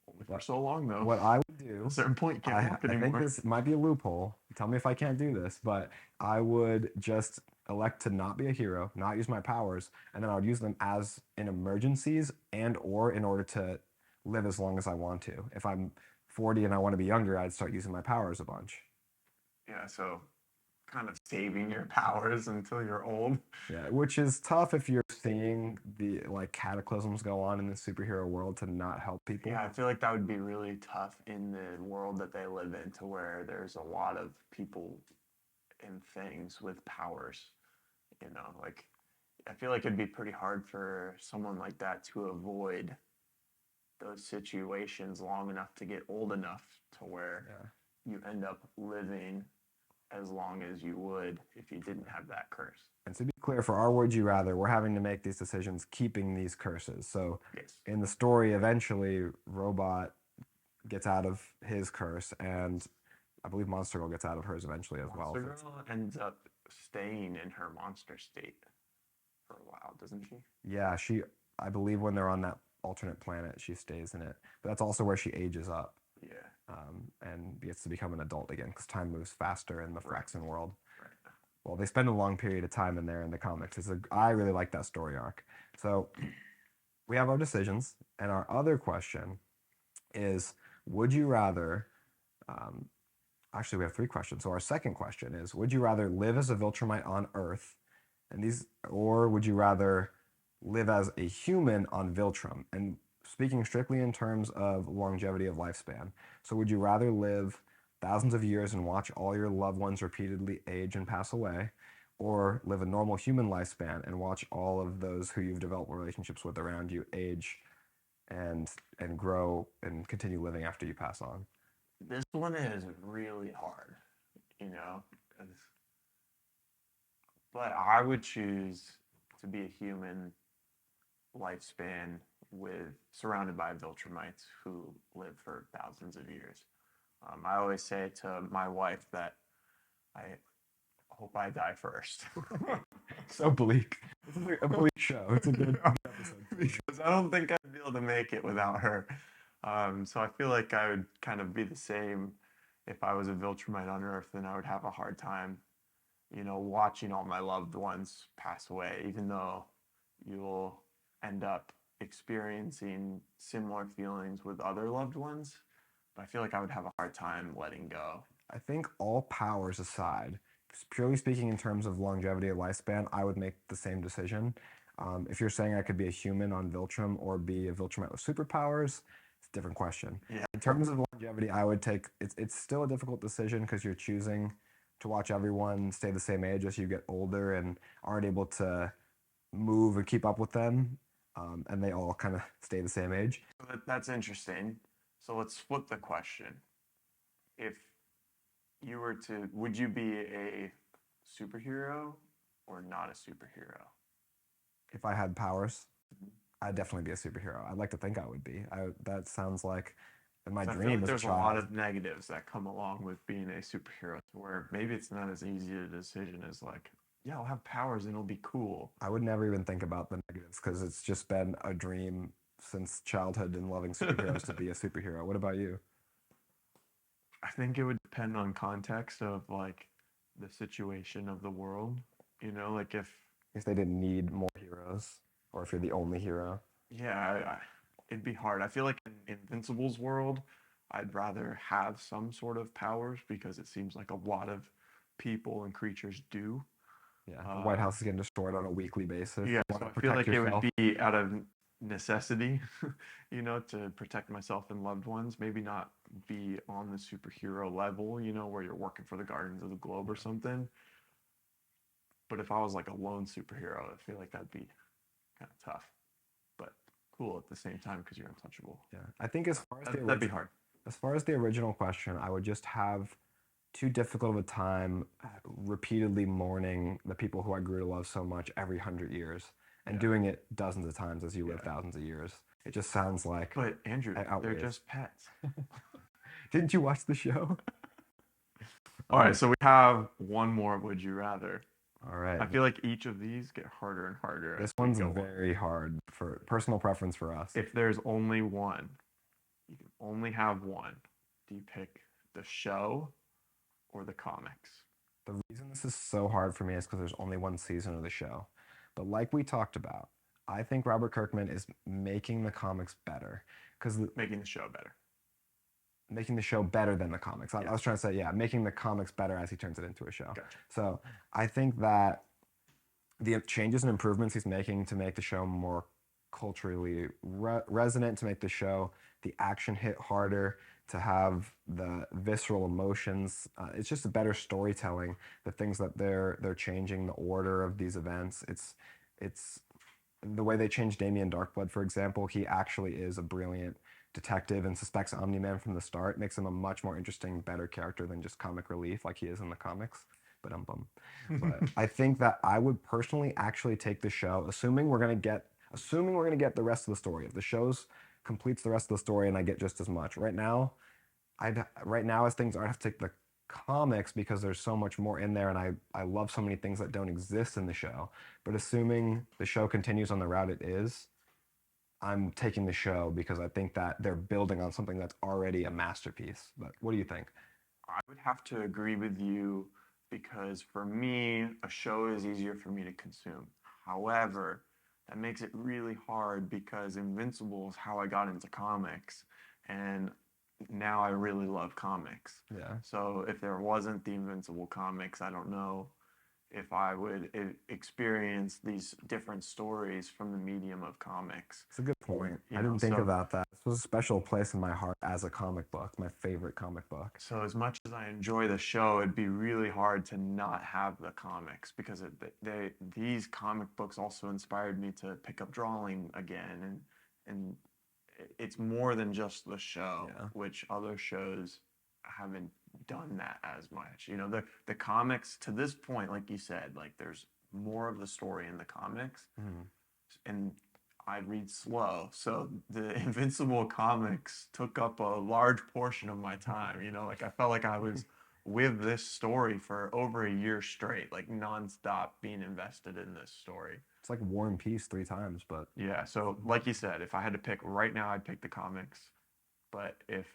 Only for What so long though. what I would At a do, certain point you can't walk I think anymore. this might be a loophole. Tell me if I can't do this, but I would just elect to not be a hero, not use my powers, and then I would use them as in emergencies and or in order to live as long as I want to. If I'm 40 and I want to be younger, I'd start using my powers a bunch. Yeah, so kind of saving your powers until you're old. Yeah, which is tough if you're seeing the like cataclysms go on in the superhero world to not help people. Yeah, I feel like that would be really tough in the world that they live in, to where there's a lot of people and things with powers. Like I feel like it'd be pretty hard for someone like that to avoid those situations long enough to get old enough to where Yeah. you end up living as long as you would if you didn't have that curse. And to be clear, for our Would You Rather, we're having to make these decisions keeping these curses. So Yes. in the story, eventually, Robot gets out of his curse, and I believe Monster Girl gets out of hers eventually as well. Monster Girl ends up staying in her monster state for a while, doesn't she? Yeah, I believe when they're on that alternate planet, she stays in it. But that's also where she ages up Yeah. and gets to become an adult again because time moves faster in the Right. Flaxen world. Right. Well, they spend a long period of time in there in the comics. I really like that story arc. So we have our decisions, and our other question is: would you rather? Um, Actually, we have three questions. So our second question is: would you rather live as a Viltrumite on Earth, or would you rather live as a human on Viltrum? And speaking strictly in terms of longevity of lifespan, so would you rather live thousands of years and watch all your loved ones repeatedly age and pass away, or live a normal human lifespan and watch all of those who you've developed relationships with around you age and grow and continue living after you pass on? This one is really hard, you know, 'cause- but I would choose to be a human lifespan with surrounded by Viltrumites who live for thousands of years. I always say to my wife that I hope I die first. So bleak. This is a bleak show. It's a good episode for you. Because I don't think I'd be able to make it without her. So I feel like I would kind of be the same if I was a Viltrumite on Earth, and I would have a hard time, watching all my loved ones pass away, even though you'll end up experiencing similar feelings with other loved ones. but I feel like I would have a hard time letting go. I think all powers aside, purely speaking in terms of longevity of lifespan, I would make the same decision. If you're saying I could be a human on Viltrum or be a Viltrumite with superpowers, it's a different question. Yeah. In terms of longevity, I would take it's still a difficult decision because you're choosing to watch everyone stay the same age as you get older and aren't able to move and keep up with them, and they all kind of stay the same age. So that's interesting. So let's flip the question. If you were to, would you be a superhero or not a superhero? If I had powers, Mhm. I'd definitely be a superhero. I'd like to think I would be. That sounds like my So I feel dream like as a there's a lot child. of negatives that come along with being a superhero, to where maybe it's not as easy a decision as like, yeah, I'll have powers and it'll be cool. I would never even think about the negatives because it's just been a dream since childhood and loving superheroes to be a superhero. What about you? I think it would depend on context of like the situation of the world. Like If they didn't need more heroes, or if you're the only hero. yeah, it'd be hard. I feel like in Invincible's world, I'd rather have some sort of powers because it seems like a lot of people and creatures do. Yeah, the White Uh, House is getting destroyed on a weekly basis. yeah, You want so to I feel protect like it would yourself. be out of necessity, to protect myself and loved ones. Maybe not be on the superhero level, where you're working for the Guardians of the Globe or something. But if I was like a lone superhero, I feel like that'd be kind of tough, but cool at the same time because you're untouchable. Yeah, I think That'd be hard. as far as the original question, I would just have too difficult of a time repeatedly mourning the people who I grew to love so much every 100 years and Yeah. doing it dozens of times as you live Yeah. thousands of years. It just sounds like But Andrew, they're outrageous. just pets. Didn't you watch the show? All right, Um, so we have one more would you rather. all right. I feel like each of these get harder and harder as This we one's go on. very hard for personal preference for us. If there's only one, you can only have one. Do you pick the show or the comics? The reason this is so hard for me is because there's only one season of the show. But like we talked about, I think Robert Kirkman is making the comics better because Making the show better. making the show better than the comics. I Yes. was trying to say, yeah, making the comics better as he turns it into a show. Gotcha. So I think that the changes and improvements he's making to make the show more culturally resonant, to make the show the action hit harder, to have the visceral emotions. It's just a better storytelling. The things that they're changing the order of these events. It's the way they changed Damien Darkblood, for example. He actually is a brilliant detective and suspects Omni-Man from the start. Makes him a much more interesting, better character than just comic relief like he is in the comics. But I think that I would personally actually take the show, assuming we're gonna get the rest of the story. If the show's completes the rest of the story and I get just as much. Right now as things are, I'd have to take the comics because there's so much more in there and I love so many things that don't exist in the show. But assuming the show continues on the route it is, I'm taking the show because I think that they're building on something that's already a masterpiece. But what do you think? I would have to agree with you because for me, a show is easier for me to consume. However, that makes it really hard because Invincible is how I got into comics, and now I really love comics. Yeah, So if there wasn't the Invincible comics, I don't know if I would experience these different stories from the medium of comics. it's a good point. You I know, didn't think so about that. This was a special place in my heart as a comic book, my favorite comic book. So as much as I enjoy the show, it'd be really hard to not have the comics because these comic books also inspired me to pick up drawing again, and it's more than just the show, Yeah. which other shows haven't done that as much. The comics to this point, like you said, like there's more of the story in the comics, Mhm. and I read slow. So the Invincible comics took up a large portion of my time. Like I felt like I was with this story for over a year straight, like nonstop being invested in this story. It's like War and Peace 3 times, but Yeah. So, like you said, if I had to pick right now, I'd pick the comics. But if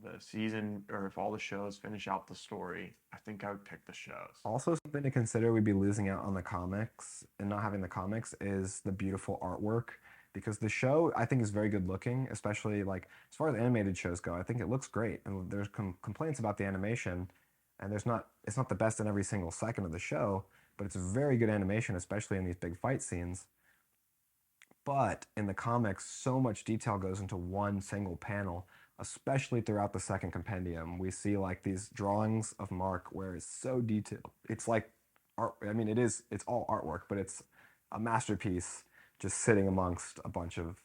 the season or if all the shows finish out the story, I think I would pick the shows. also something to consider we'd be losing out on the comics and not having the comics is the beautiful artwork because the show I think is very good looking, especially like as far as animated shows go. I think it looks great, and there's complaints about the animation, and it's not the best in every single second of the show, but it's a very good animation, especially in these big fight scenes. But in the comics, so much detail goes into one single panel, especially throughout the second compendium. We see like these drawings of Mark where it's so detailed. It's like art. I mean, it's all artwork, but it's a masterpiece just sitting amongst a bunch of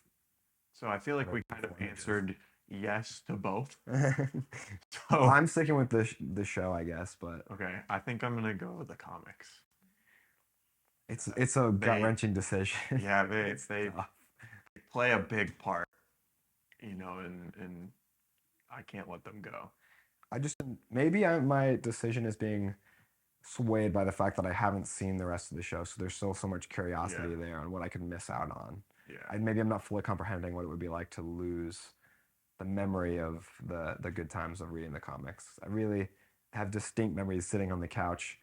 So I feel like other we kind of beautiful images. answered yes to both. Well, So I'm sticking with the show, I guess, but okay, I think I'm gonna go with the comics. it's a gut They wrenching decision. yeah It's they tough. play a big part, and I can't let them go. I just maybe my decision is being swayed by the fact that I haven't seen the rest of the show, so there's still so much Yeah, curiosity there on what I could miss out on. yeah. Maybe I'm not fully comprehending what it would be like to lose the memory of the good times of reading the comics. I really have distinct memories sitting on the couch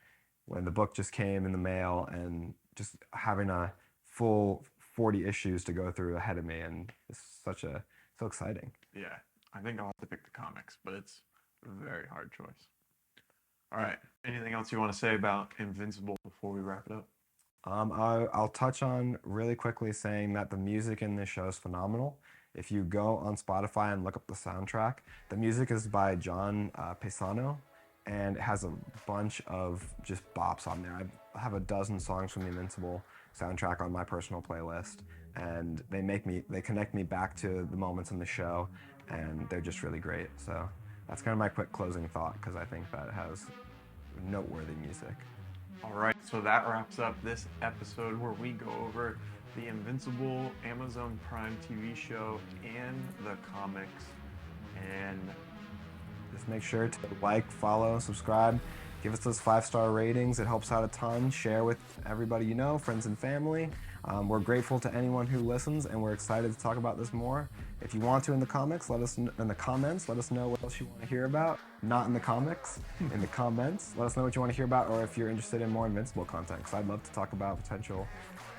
when the book just came in the mail and just having a full 40 issues to go through ahead of me, and it's so exciting. Yeah, I think I'll have to pick the comics, but it's a very hard choice. All right. Anything else you want to say about Invincible before we wrap it up? I'll touch on really quickly saying that the music in this show is phenomenal. If you go on Spotify and look up the soundtrack, the music is by John Paisano, and it has a bunch of just bops on there. I have a dozen songs from the Invincible soundtrack on my personal playlist, and they connect me back to the moments in the show, and they're just really great. So that's kind of my quick closing thought because I think that it has noteworthy music. All right, so that wraps up this episode where we go over the Invincible Amazon Prime TV show and the comics. And Just make sure to like, follow, subscribe, give us those 5-star ratings. It helps out a ton. Share with everybody you know, friends and family. We're grateful to anyone who listens, and we're excited to talk about this more. If you want to in the comments, let us know what else you want to hear about. Not in the comics, in the comments. Let us know what you want to hear about, or if you're interested in more Invincible content, because I'd love to talk about potential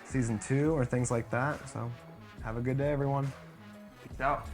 season 2 or things like that. So have a good day, everyone. peace out.